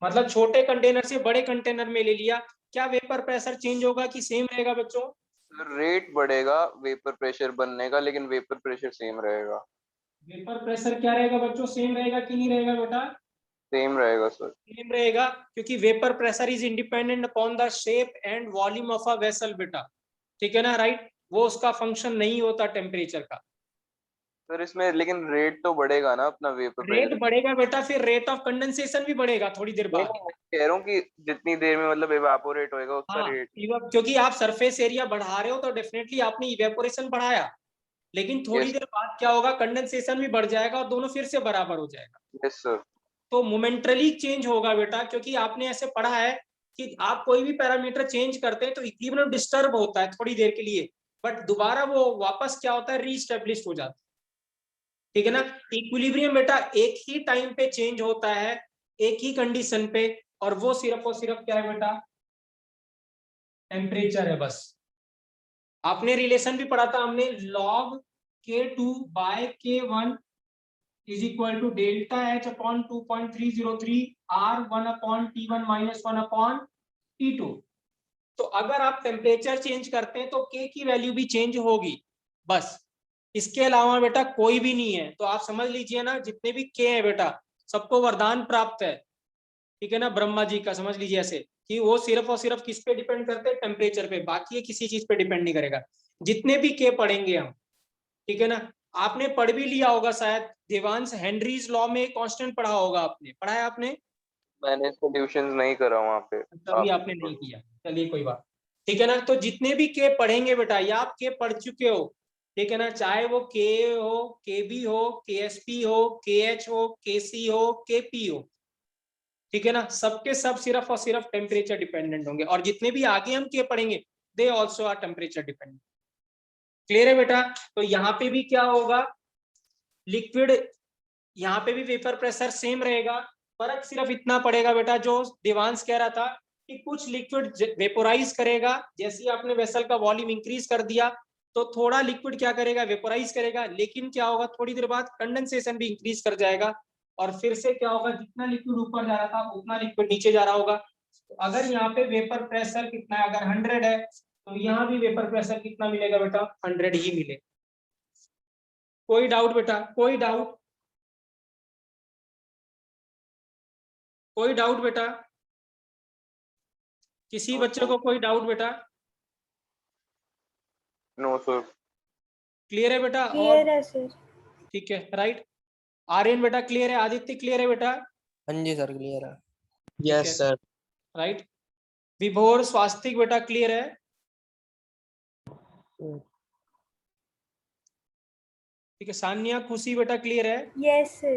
मतलब छोटे कंटेनर से बड़े कंटेनर में ले लिया। क्या वेपर प्रेशर चेंज होगा कि सेम रहेगा बच्चों? रेट बढ़ेगा वेपर प्रेशर बनने का, लेकिन वेपर प्रेशर सेम रहेगा। वेपर प्रेशर क्या रहेगा बच्चों, सेम रहेगा कि नहीं रहेगा बेटा? सेम रहेगा सर। सेम रहेगा, क्योंकि vapour pressure is independent upon the shape and volume of a vessel बेटा। ठीक है ना राइट, वो उसका फंक्शन नहीं होता टेम्परेचर का। सर इसमें लेकिन रेट तो बढ़ेगा ना अपना वेपर रेट प्रेशर। बढ़ेगा बेटा, फिर रेट ऑफ कंडेंसेशन भी बढ़ेगा थोड़ी देर नहीं बाद। नहीं, मैं कह रहा हूँ कि जितनी देर में मतलब इवेपोरेट होएगा उसका हाँ, रेट। क्योंकि आप सरफेस एरिया बढ़ा रहे हो तो डेफिनेटली आपने इवेपोरेशन बढ़ाया, लेकिन थोड़ी यस देर बाद क्या होगा, कंडेंसेशन भी बढ़ जाएगा और दोनों फिर से बराबर हो जाएगा। Yes sir. तो मोमेंटली चेंज होगा बेटा, क्योंकि आपने ऐसे पढ़ा है कि आप कोई भी पैरामीटर चेंज करते हैं तो इक्विलिब्रियम डिस्टर्ब होता है थोड़ी देर के लिए, बट दोबारा वो वापस क्या होता है, रीस्टेब्लिश हो जाता है। ठीक है ना, इक्विलिब्रियम बेटा एक ही टाइम पे चेंज होता है, एक ही कंडीशन पे, और वो सिर्फ और सिर्फ क्या है बेटा, टेम्परेचर है बस। आपने रिलेशन भी पढ़ा था हमने, log K2 by K1 is equal to delta H upon 2.303 R 1 upon T1 minus 1 upon T2। तो अगर आप टेम्परेचर चेंज करते हैं तो K की वैल्यू भी चेंज होगी, बस इसके अलावा बेटा कोई भी नहीं है। तो आप समझ लीजिए ना, जितने भी K है बेटा सबको वरदान प्राप्त है, ठीक है ना, ब्रह्मा जी का। समझ लीजिए ऐसे कि वो सिर्फ और सिर्फ किस पे डिपेंड करते हैं, टेम्परेचर पे, बाकी ये किसी चीज पे डिपेंड नहीं करेगा। जितने भी K पढ़ेंगे हम, ठीक है ना, आपने पढ़ भी लिया होगा शायद, देवांश हेनरीज लॉ में कांस्टेंट पढ़ा होगा आपने, पढ़ा है आपने? मैंने सॉल्यूशंस नहीं करा वहाँ पे। तभी आपने नहीं किया, चलिए कोई बात। ठीक है ना, तो जितने भी K पढ़ेंगे बेटा, या आप K पढ़ चुके हो, ठीक है ना, चाहे वो K हो, KB हो, KSP हो, KH हो, KC हो, KP हो, ठीक है ना, सबके सब सिर्फ और सिर्फ टेम्परेचर डिपेंडेंट होंगे। और जितने भी आगे हम K पढ़ेंगे they also are temperature dependent. Clear है बेटा? तो यहाँ पे भी क्या होगा, लिक्विड, यहाँ पे भी वेपर प्रेशर सेम रहेगा। फर्क सिर्फ इतना पड़ेगा बेटा, जो देवांश कह रहा था कि कुछ लिक्विड वेपोराइज करेगा, जैसे ही आपने वेसल का वॉल्यूम इंक्रीज कर दिया तो थोड़ा लिक्विड क्या करेगा, वेपोराइज करेगा, लेकिन क्या होगा, थोड़ी देर बाद कंडेंसेशन भी इंक्रीज कर जाएगा, और फिर से क्या होगा, जितना लिक्विड ऊपर जा रहा था उतना लिक्विड नीचे जा रहा होगा। तो अगर यहाँ पे वेपर प्रेशर कितना है, अगर 100 है, तो यहाँ भी वेपर प्रेशर कितना मिलेगा बेटा, 100 ही मिलेगा। कोई डाउट बेटा, कोई डाउट? कोई डाउट बेटा? किसी बच्चे को कोई डाउट बेटा? No sir. क्लियर है बेटा? Clear और है sir. ठीक है राइट। आर्यन बेटा क्लियर है? आदित्य क्लियर है बेटा? हाँ जी सर क्लियर है। Yes sir. राइट। विभोर स्वास्तिक बेटा क्लियर है? ठीक है। सान्या खुशी बेटा क्लियर है? Yes sir.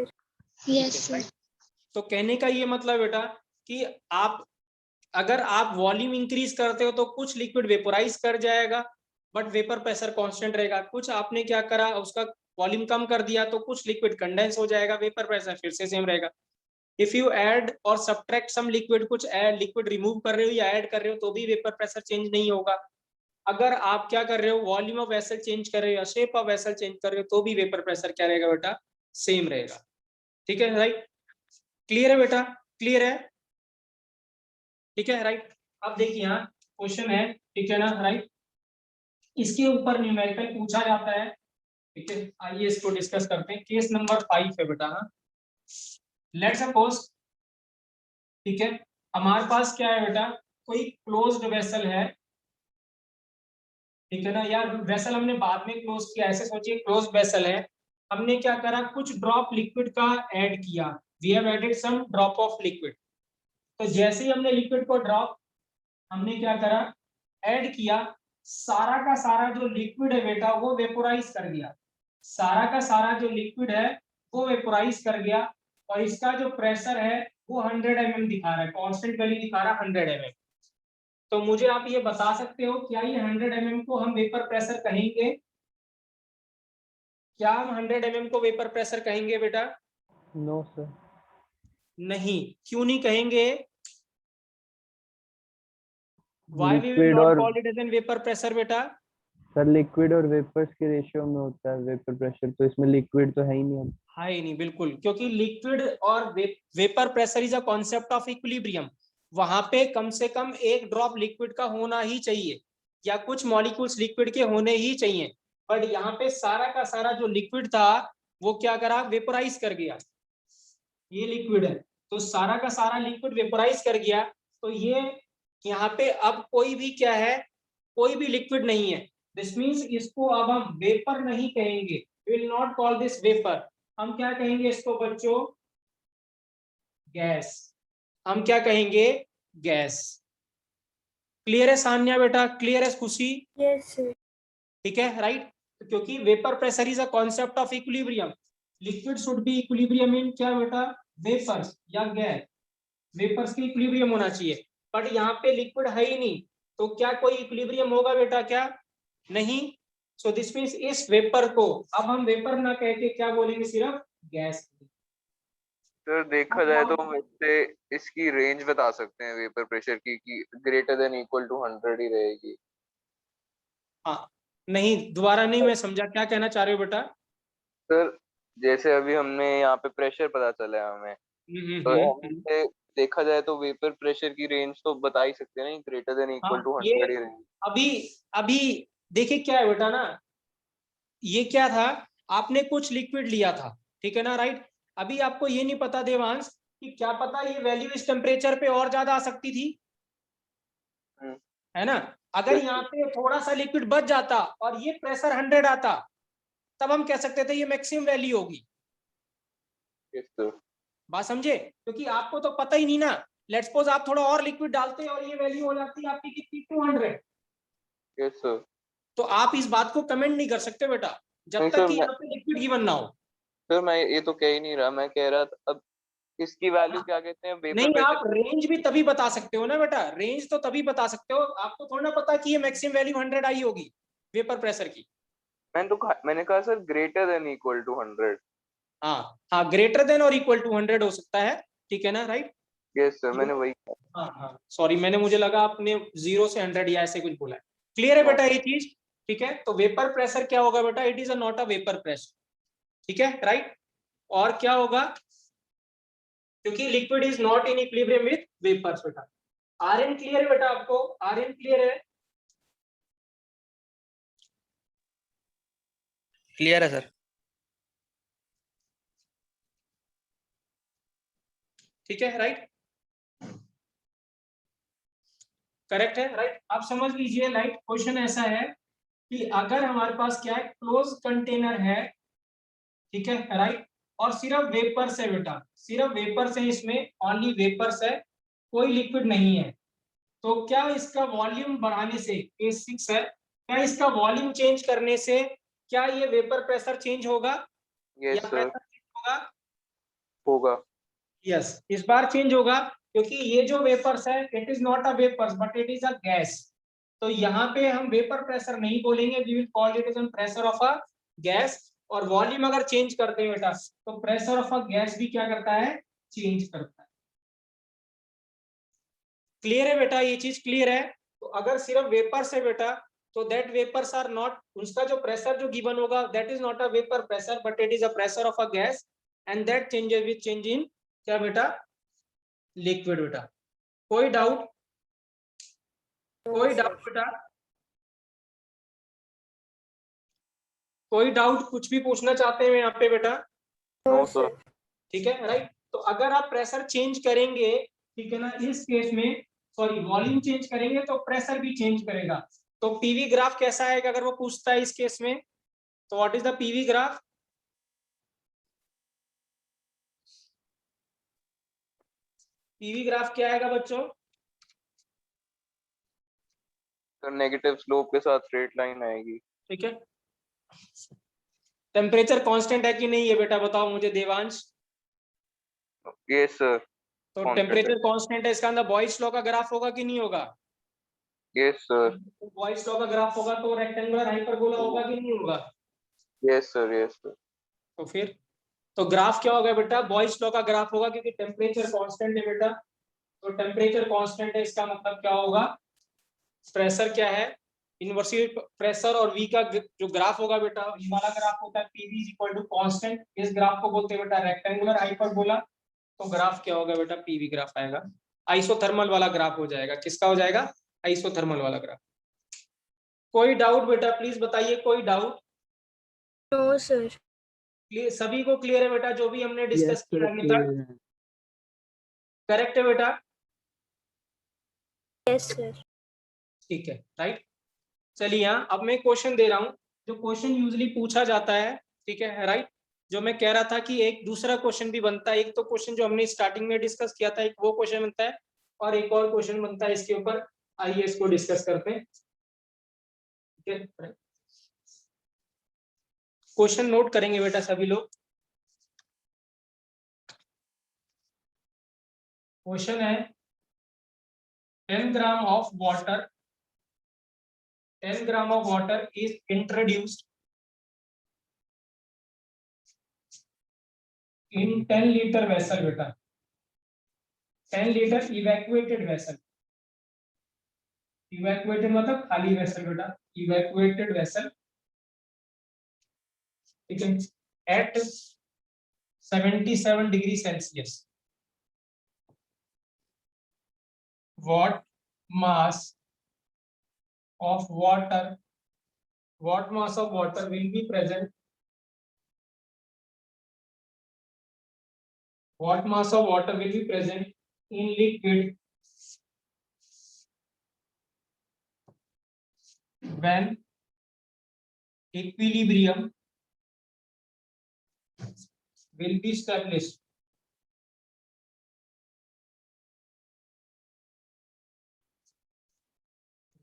Yes, sir. तो कहने का ये मतलब बेटा कि आप, अगर आप वॉल्यूम इंक्रीज करते हो तो कुछ लिक्विड वेपोराइज कर जाएगा, बट वेपर प्रेशर कांस्टेंट रहेगा। कुछ आपने क्या करा, उसका वॉल्यूम कम कर दिया तो कुछ लिक्विड कंडेंस हो जाएगा, वेपर प्रेशर फिर से सेम रहेगा। इफ यू ऐड और सब्ट्रैक्ट सम लिक्विड, कुछ लिक्विड रिमूव कर रहे हो या ऐड कर रहे हो तो भी वेपर प्रेशर चेंज नहीं होगा। अगर आप क्या कर रहे हो, वॉल्यूम ऑफ वेसल चेंज कर रहे हो या शेप ऑफ वेसल चेंज कर रहे हो तो भी वेपर प्रेशर क्या रहेगा बेटा, सेम रहेगा। ठीक है राइट, क्लियर है बेटा, क्लियर है, ठीक है राइट। अब देखिए यहाँ क्वेश्चन है, ठीक है ना राइट, इसके ऊपर न्यूमेरिकल पूछा जाता है, ठीक है। आइए इसको डिस्कस करते हैं। केस नंबर 5 है बेटा। हाँ, लेट्स सपोज, ठीक है, हमारे पास क्या है बेटा, कोई क्लोज्ड वेसल है, ठीक है ना। यार वेसल हमने बाद में क्लोज किया, ऐसे सोचिए क्लोज वेसल है, हमने क्या करा, कुछ ड्रॉप लिक्विड का ऐड किया, we have added some drop of liquid. तो जैसे ही हमने लिक्विड को ड्रॉप, हमने क्या करा, ऐड किया, सारा का सारा जो लिक्विड है बेटा वो वेपोराइज कर दिया, सारा का सारा जो लिक्विड है वो वेपोराइज कर गया, और इसका जो प्रेशर है वो 100 mm दिखा रहा है, कांस्टेंट वैल्यू दिखा रहा है 100 mm। तो मुझे आप ये बता सकते हो क्या ये 100 mm को हम वेपर प्रेशर कहेंगे, क्या हम 100 mm को वेपर प्रेशर कहेंगे बेटा? No sir. नहीं, क्यों नहीं कहेंगे? Why we will liquid not और call it as an vapor pressure बेटा? सर लिक्विड और वेपर्स के रेशियो में होता है वेपर प्रेशर, तो इसमें लिक्विड तो है ही नहीं। हाँ ही नहीं, बिल्कुल, क्योंकि लिक्विड और vapour pressure is a concept of equilibrium. वहां पे कम से कम एक ड्रॉप लिक्विड का होना ही चाहिए या कुछ मॉलिक्यूल्स लिक्विड के होने ही चाहिए, बट यहाँ पे सारा का सारा जो लिक्विड था वो क्या करा, वेपोराइज कर गया। ये लिक्विड है तो सारा का सारा लिक्विड वेपोराइज कर गया, तो ये यहाँ पे अब कोई भी क्या है, कोई भी लिक्विड नहीं है। दिस मीन्स इसको अब हम वेपर नहीं कहेंगे, will not call this vapour, हम क्या कहेंगे इसको बच्चों, गैस। हम क्या कहेंगे, गैस। क्लियर है सान्या बेटा, क्लियर है खुशी? Yes sir. ठीक है राइट, क्योंकि vapour pressure is a concept of equilibrium, liquid should be equilibrium इन क्या बेटा, वेपर्स या गैस, वेपर्स की इक्विलिब्रियम होना चाहिए, बट यहाँ पे लिक्विड है ही नहीं, तो क्या कोई इक्विलिब्रियम होगा बेटा, क्या नहीं। सो दिस मीन्स इस वेपर को अब हम वेपर ना कह के क्या बोलेंगे, सिर्फ गैस। सर देखा जाए तो वैसे इसकी रेंज बता सकते हैं वेपर प्रेशर की कि ग्रेटर देन इक्वल टू 100 ही रहेगी। हाँ नहीं, दोबारा नहीं, मैं समझा क्या कहना चाह रहे हो बेटा? सर जैसे अभी हमने यहाँ पे प्रेशर पता चला है हमें, तो हमसे देखा जाए तो वेपर प्रेशर की रेंज तो बता ही सकते हैं ना, ग्रेटर देन इक्वल टू 100 ही रहेगी। अभी अभी देखिए क्या है बेटा ना, ये क्या था, आपने कुछ लिक्विड लिया था, ठीक है ना राइट। अभी आपको ये नहीं पता देवांश कि क्या पता ये वैल्यू इस टेम्परेचर पे और ज्यादा आ सकती थी, है ना। अगर यहाँ पे थोड़ा सा लिक्विड बच जाता और ये प्रेशर 100 आता, तब हम कह सकते थे ये मैक्सिमम वैल्यू होगी। बात समझे, क्योंकि आपको तो पता ही नहीं ना। लेट्स सपोज आप थोड़ा और लिक्विड डालते और ये वैल्यू हो जाती आपकी कितनी, 200। Yes sir. तो आप इस बात को कमेंट नहीं कर सकते बेटा जब तक कि यहाँ पे लिक्विड गिवन ना हो। सर मैं ये तो कह ही नहीं रहा, मैं कह रहा था अब इसकी वैल्यू क्या कहते हैं, वेपर नहीं, प्रेशर। आप रेंज भी तभी बता सकते हो ना बेटा, रेंज तो तभी बता सकते हो, आपको थोड़ा ना पता कि ये मैक्सिमम वैल्यू 100 आई होगी वेपर प्रेशर की। मैंने कहा sir greater than equal to 100। हाँ हाँ, ग्रेटर देन और इक्वल टू 100 हो सकता है, ठीक है ना राइट। यस सर, मैंने वही कहा। हाँ हाँ सॉरी, मुझे लगा आपने 0 से 100 या ऐसे कुछ बोला है। क्लियर है बेटा ये चीज, ठीक है। तो वेपर प्रेशर क्या होगा बेटा, it is a not a vapour pressure, ठीक है राइट। और क्या होगा, क्योंकि liquid is not in equilibrium with vapours बेटा। आरएन क्लियर है बेटा आपको, आरएन क्लियर है? क्लियर है सर। ठीक है राइट, करेक्ट है राइट। आप समझ लीजिए राइट, क्वेश्चन ऐसा है कि अगर हमारे पास क्या है, क्लोज कंटेनर है, ठीक है राइट, और सिर्फ वेपर्स है बेटा, सिर्फ वेपर्स है, इसमें ओनली वेपर्स है, कोई लिक्विड नहीं है, तो क्या इसका वॉल्यूम बढ़ाने से, केस 6 है, क्या इसका वॉल्यूम चेंज करने से क्या ये वेपर प्रेशर चेंज होगा? यस या सर, प्रेशर चेंज होगा? होगा। यस, इस बार चेंज होगा, क्योंकि ये जो वेपर्स है it is not a vapours but it is a gas. तो यहाँ पे हम वेपर प्रेशर नहीं बोलेंगे, we will call it as an pressure of a gas. और वॉल्यूम अगर चेंज करते हैं बेटा तो प्रेशर ऑफ अ गैस भी क्या करता है, चेंज करता है। क्लियर है बेटा, ये चीज क्लियर है? तो अगर सिर्फ वेपर्स है बेटा, तो दैट वेपर्स आर नॉट, उसका जो प्रेशर जो गिवन होगा that is not a vapour pressure but it is a pressure of a gas and that changes with change in क्या बेटा, लिक्विड बेटा। कोई डाउट? कोई डाउट बेटा? कोई डाउट, कुछ भी पूछना चाहते हैं यहाँ पे बेटा? No sir. ठीक है, राइट। तो अगर आप प्रेशर चेंज करेंगे, ठीक है ना, इस केस में सॉरी वॉल्यूम चेंज करेंगे तो प्रेशर भी चेंज करेगा। तो पीवी ग्राफ कैसा आएगा अगर वो पूछता है इस केस में? तो what is the PV graph? PV graph क्या आएगा बच्चों? तो नेगेटिव स्लोप के साथ स्ट्रेट लाइन आएगी। ठीक है। टेम्परेचर कांस्टेंट है कि नहीं है बेटा, बताओ मुझे देवांश। Yes sir. तो Constant टेम्परेचर है। कांस्टेंट है, इसका अंदर बॉयस लॉ का ग्राफ होगा कि नहीं होगा? Yes sir. बॉयस लॉ का ग्राफ होगा तो रेक्टेंगुलर हाइपरबोला होगा कि नहीं होगा? Yes sir. Yes sir. तो फिर तो ग्राफ क्या होगा बेटा? बॉयस लॉ का ग्राफ होगा, क्योंकि टेम्परेचर कांस्टेंट है बेटा। तो टेम्परेचर कांस्टेंट है, इसका मतलब क्या होगा? प्रेशर क्या है? इनवर्सली प्रेशर और V का जो ग्राफ होगा बेटा, ये वाला ग्राफ होता है PV is equal to constant. इस ग्राफ को बोलते हैं बेटा रेक्टेंगुलर हाइपरबोला। तो ग्राफ क्या होगा बेटा? PV ग्राफ आएगा। आइसोथर्मल वाला ग्राफ हो जाएगा। किसका हो जाएगा? आइसोथर्मल वाला ग्राफ। कोई डाउट बेटा प्लीज बताइए, कोई डाउट? No sir. सभी को क्लियर है बेटा जो भी हमने डिस्कस किया अभी तक? करेक्ट है बेटा? Yes sir. ठीक है, राइट। चलिए यहाँ अब मैं क्वेश्चन दे रहा हूँ, जो क्वेश्चन यूजुअली पूछा जाता है, ठीक है, राइट। जो मैं कह रहा था कि एक दूसरा क्वेश्चन भी बनता है, एक तो क्वेश्चन जो हमने स्टार्टिंग में डिस्कस किया था, एक वो क्वेश्चन बनता है और एक और क्वेश्चन बनता है इसके ऊपर। आइए इसको डिस्कस करते हैं, ठीक है। क्वेश्चन नोट करेंगे बेटा सभी लोग। क्वेश्चन है 10 gram of water, 10 gram of water is introduced in 10 liter vessel बेटा, 10 liter evacuated vessel, evacuated मतलब खाली vessel बेटा, evacuated vessel, ठीक है, at 77 degree Celsius. what mass of water, what mass of water will be present, what mass of water will be present in liquid when equilibrium will be established?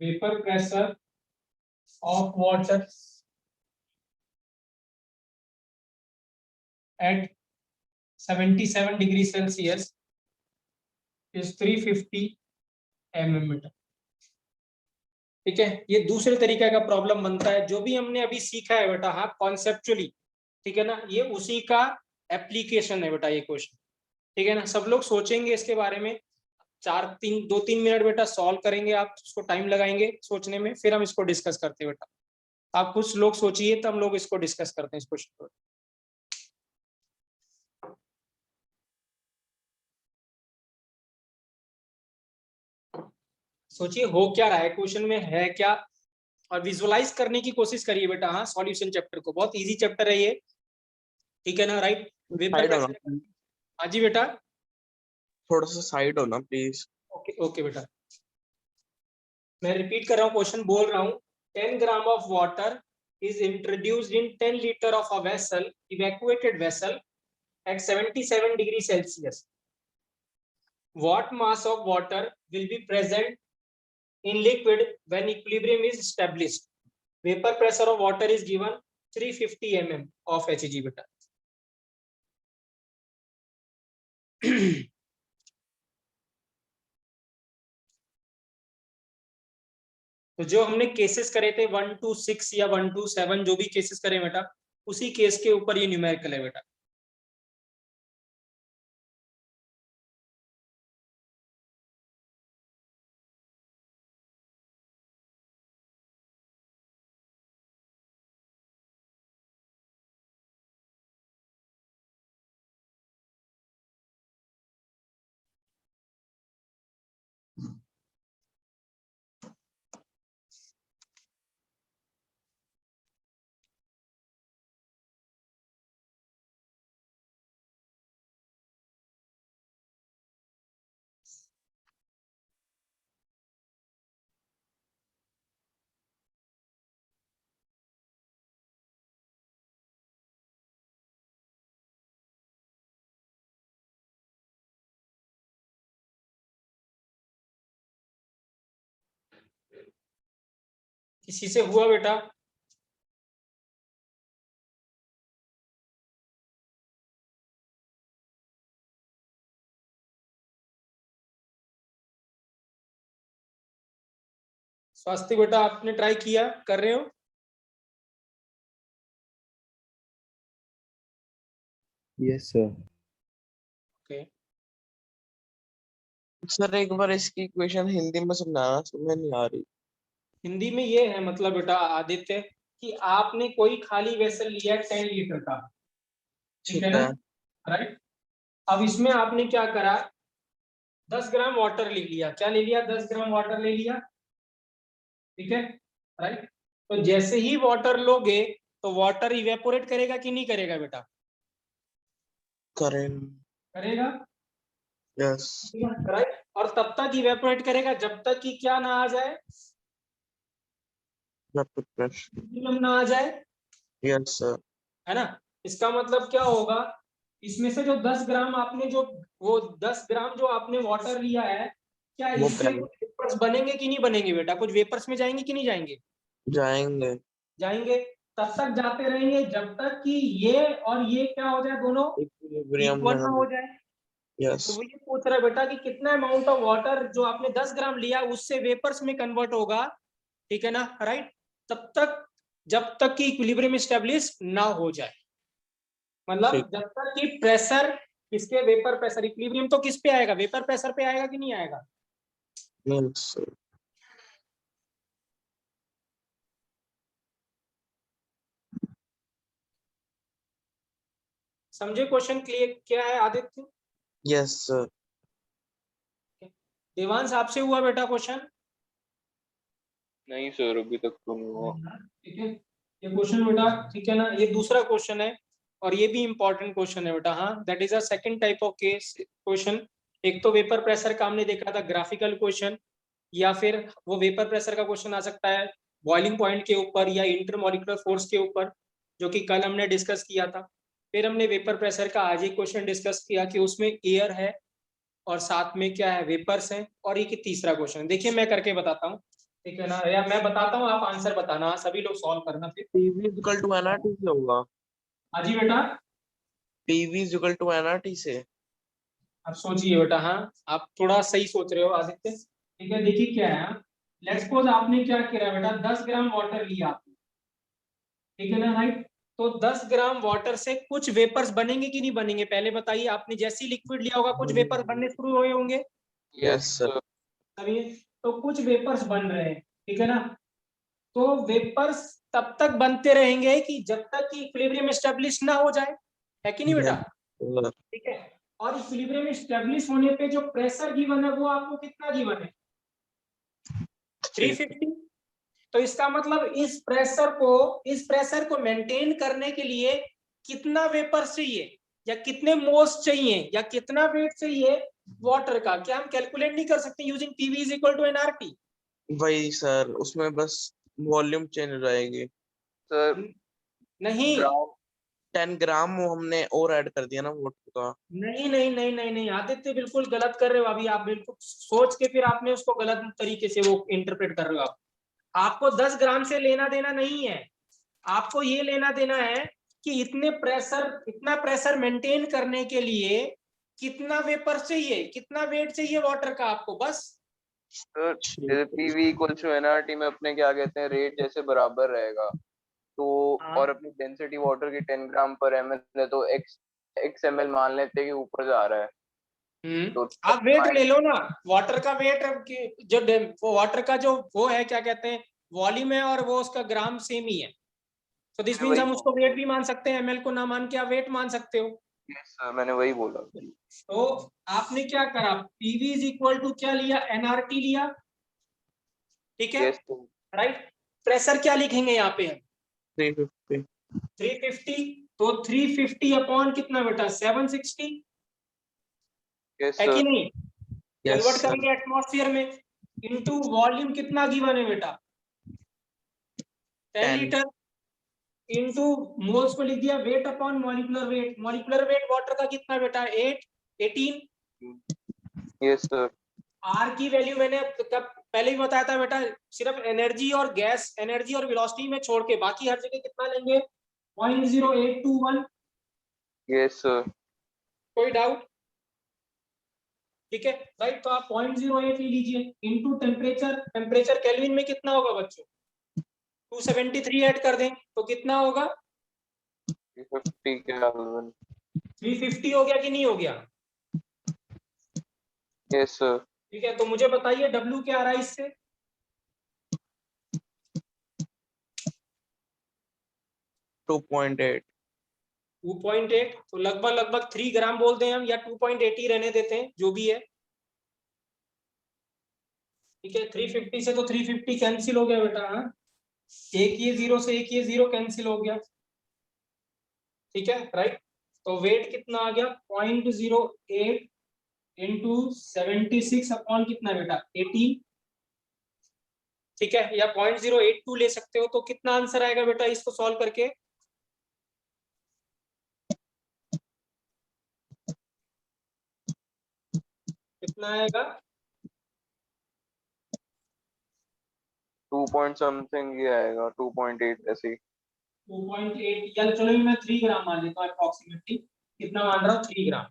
Vapor pressure of water at 77 degree Celsius is 350 mm। ठीक है, ये दूसरे तरीके का प्रॉब्लम बनता है। जो भी हमने अभी सीखा है बेटा, हाँ कॉन्सेप्चुअली, ठीक है ना, ये उसी का एप्लीकेशन है बेटा ये क्वेश्चन, ठीक है ना। सब लोग सोचेंगे इसके बारे में, 2-3 मिनट बेटा सॉल्व करेंगे, आप उसको टाइम लगाएंगे सोचने में, फिर हम इसको डिस्कस करते हैं बेटा। आप कुछ लोग सोचिए तब हम लोग इसको डिस्कस करते हैं इस क्वेश्चन को। सोचिए हो क्या रहा है क्वेश्चन में, है क्या, और विजुअलाइज करने की कोशिश करिए बेटा। हाँ सॉल्यूशन चैप्टर को, बहुत इजी चैप्टर है ये, ठीक है ना, राइट। वेपर हाँ जी बेटा, थोड़ा सा साइड हो ना प्लीज। ओके ओके बेटा, मैं रिपीट कर रहा हूँ, क्वेश्चन बोल रहा हूँ। 10 gram of water is introduced in 10 liter of a vessel, evacuated vessel at 77 degree Celsius. What mass of water will be present in liquid when equilibrium is established? Vapor pressure of water is given 350 mm of Hg beta। तो जो हमने केसेस करे थे 1 to 6 या 1 to 7 जो भी केसेस करे बेटा, उसी केस के ऊपर ये न्यूमेरिकल है बेटा। किसी से हुआ बेटा? स्वास्थ्य बेटा आपने ट्राई किया, कर रहे हो? Yes, sir. ओके सर एक बार इसकी इक्वेशन हिंदी में समझाना, समझ नहीं आ रही। हिंदी में ये है मतलब बेटा आदित्य कि आपने कोई खाली वेसल लिया 10 लीटर का, ठीक है ना, राइट? अब इसमें आपने क्या करा, 10 ग्राम वाटर ले लिया। क्या ले लिया? 10 ग्राम वाटर ले लिया, ठीक है, राइट? तो जैसे ही वाटर लोगे तो वाटर इवेपोरेट करेगा कि नहीं करेगा बेटा? करें। करेगा, यस। राइट? और तब तक इवेपोरेट करेगा जब तक कि क्या ना आ जाए, इक्विलिब्रियम ना आ जाए, यस सर। है ना? इसका मतलब क्या होगा, इसमें से जो 10 ग्राम आपने जो वो 10 ग्राम जो आपने वाटर लिया है, क्या वो इससे कुछ वेपर्स बनेंगे कि नहीं बनेंगे बेटा? कुछ वेपर्स में जाएंगे कि नहीं जाएंगे? जाएंगे। जाएंगे। तब तक जाते रहेंगे जब तक कि ये और ये क्या हो जाए, दोनों इक्विलिब्रियम इक्वल में। ना हो जाए। यस। तो वो ये पूछ रहा है बेटा कि कितना अमाउंट ऑफ वाटर जो आपने 10 ग्राम लिया उससे वेपर्स में कन्वर्ट होगा, ठीक है ना, राइट? तब तक जब तक कि इक्विलिब्रियम स्टेब्लिश ना हो जाए, मतलब जब तक कि प्रेशर, किसके? Vapour pressure. इक्विलिब्रियम तो किस पे आएगा? वेपर प्रेशर पे आएगा कि नहीं आएगा? Yes sir. समझे क्वेश्चन? क्लियर क्या है आदित्य? Yes sir. देवांश आपसे हुआ बेटा क्वेश्चन? नहीं सर अभी तक तो नहीं हुआ। ठीक है, ये क्वेश्चन बेटा, ठीक है ना, ये दूसरा क्वेश्चन है और ये भी इंपॉर्टेंट क्वेश्चन है बेटा। हाँ, that is a second type of case question. एक तो वेपर प्रेशर का हमने देखा था ग्राफिकल क्वेश्चन, या फिर वो वेपर प्रेशर का क्वेश्चन आ सकता है बॉइलिंग पॉइंट के ऊपर या इंटरमोलिकुलर फोर्स के ऊपर, जो कि कल हमने डिस्कस किया था। फिर हमने वेपर प्रेशर का आज एक क्वेश्चन डिस्कस किया कि उसमें एयर है और साथ में क्या है, वेपर्स हैं। और ये तीसरा क्वेश्चन देखिए मैं करके बताता हूँ, ठीक है ना, या मैं बताता हूँ आप आंसर बताना, सभी लोग सॉल्व करना फिर। PV इक्वल टू NRT से होगा। हाँ जी बेटा, PV इक्वल टू NRT से। आप सोचिए बेटा। हाँ, आप थोड़ा सही सोच रहे हो आदित्य, ठीक है। देखिए क्या है, लेट्स सपोज आपने क्या किया बेटा, 10 ग्राम वाटर लिया आपने, ठीक है ना, राइट? तो 10 ग्राम वाटर से कुछ वेपर्स बनेंगे कि नहीं बनेंगे? पहले बताइए, आपने जैसे ही लिक्विड लिया होगा कुछ वेपर्स बनने शुरू हुए होंगे, यस सर। तभी तो कुछ वेपर्स बन रहे हैं, ठीक है ना। तो वेपर्स तब तक बनते रहेंगे कि जब तक कि इक्विलिब्रियम एस्टेब्लिश ना हो जाए, है कि नहीं बेटा? ठीक है। और इक्विलिब्रियम एस्टेब्लिश होने पे जो प्रेशर गिवन है वो आपको कितना गिवन है? 350। तो इसका मतलब इस प्रेशर को मेंटेन करने के लिए कितना वेपर चाहिए, या कितने मोल्स चाहिए, या कितना वेट चाहिए वाटर का? क्या हम कैलकुलेट नहीं कर सकते using PV is equal to nRT? वही सर, उसमें बस वॉल्यूम चेंज हो जाएगी सर नहीं ग्राम 10 ग्राम वो हमने और ऐड कर दिया ना वाटर का। नहीं नहीं नहीं नहीं नहीं आदित्य, बिल्कुल गलत कर रहे हो अभी आप, बिल्कुल सोच के फिर आपने उसको गलत तरीके से वो इंटरप्रेट कर रहे हो आप। आपको 10 ग्राम से लेना देना नहीं है, आपको ये लेना देना है कि इतना प्रेशर मेंटेन करने के लिए कितना वेपर चाहिए, कितना वेट चाहिए वाटर का आपको, बस। सर जैसे पीवी इक्वल टू एनआरटी में अपने क्या कहते हैं, रेट जैसे बराबर रहेगा तो, हाँ। और अपनी डेंसिटी वाटर की 10 ग्राम पर ml है तो x ml मान लेते हैं कि ऊपर जा रहा है। तो आप वेट ले लो ना, वाटर का वेट जो वो वाटर का जो वो है, क्या कहते हैं, वॉल्यूम है, और वो उसका ग्राम सेम ही है। तो दिस मींस हम उसको वेट भी मान सकते हैं, एमएल को ना मान के आप वेट मान सकते हो। सर मैंने वही बोला। तो आपने क्या करा, पीवी इज इक्वल टू क्या लिया, एनआरटी लिया, ठीक है, राइट? प्रेशर क्या लिखेंगे यहाँ पे हम? 350। 350। तो 350 अपॉन कितना बेटा, 760, है कि नहीं? कन्वर्ट करेंगे एटमॉस्फेयर में, इनटू वॉल्यूम कितना गिवन है बेटा, 10 लीटर, इनटू मोल्स को लिख दिया, weight upon molecular weight. Molecular weight water का कितना बेटा, 8, 18। Yes sir. आर की वैल्यू मैंने कब पहले ही बताया था बेटा, सिर्फ एनर्जी और गैस, एनर्जी और वेलोसिटी में छोड़ के बाकी हर जगह कितना लेंगे 0.0821। Yes sir. कोई डाउट? ठीक है राइट, तो आप 0.08 ले लीजिए इनटू टेम्परेचर, टेम्परेचर केल्विन में कितना होगा बच्चों 273 ऐड कर दें तो कितना होगा 350 केल्विन। 350 हो गया कि नहीं हो गया? Yes sir. ठीक है, तो मुझे बताइए W क्या आ रहा है इससे? 2.8। 2.8, तो लगभग लगभग 3 ग्राम बोलते हैं हम, या 2.8 ही रहने देते हैं, जो भी है। ठीक है, 350 से तो 350 कैंसिल हो गया बेटा। हाँ, एक ये जीरो से एक ये जीरो कैंसिल हो गया। ठीक है राइट, तो वेट कितना आ गया 0.08 इंटू 76 अपॉन कितना बेटा 18। ठीक है, या 0.082 ले सकते हो। तो कितना आंसर आएगा बेटा इसको सॉल्व करके? कितना आएगा? 2 पॉइंट समथिंग ये आएगा, 2.8 ऐसे ही। 2.8, या चलो मैं 3 ग्राम मान लेता हूँ अप्रोक्सीमेटली। कितना मान रहा हूँ 3 ग्राम।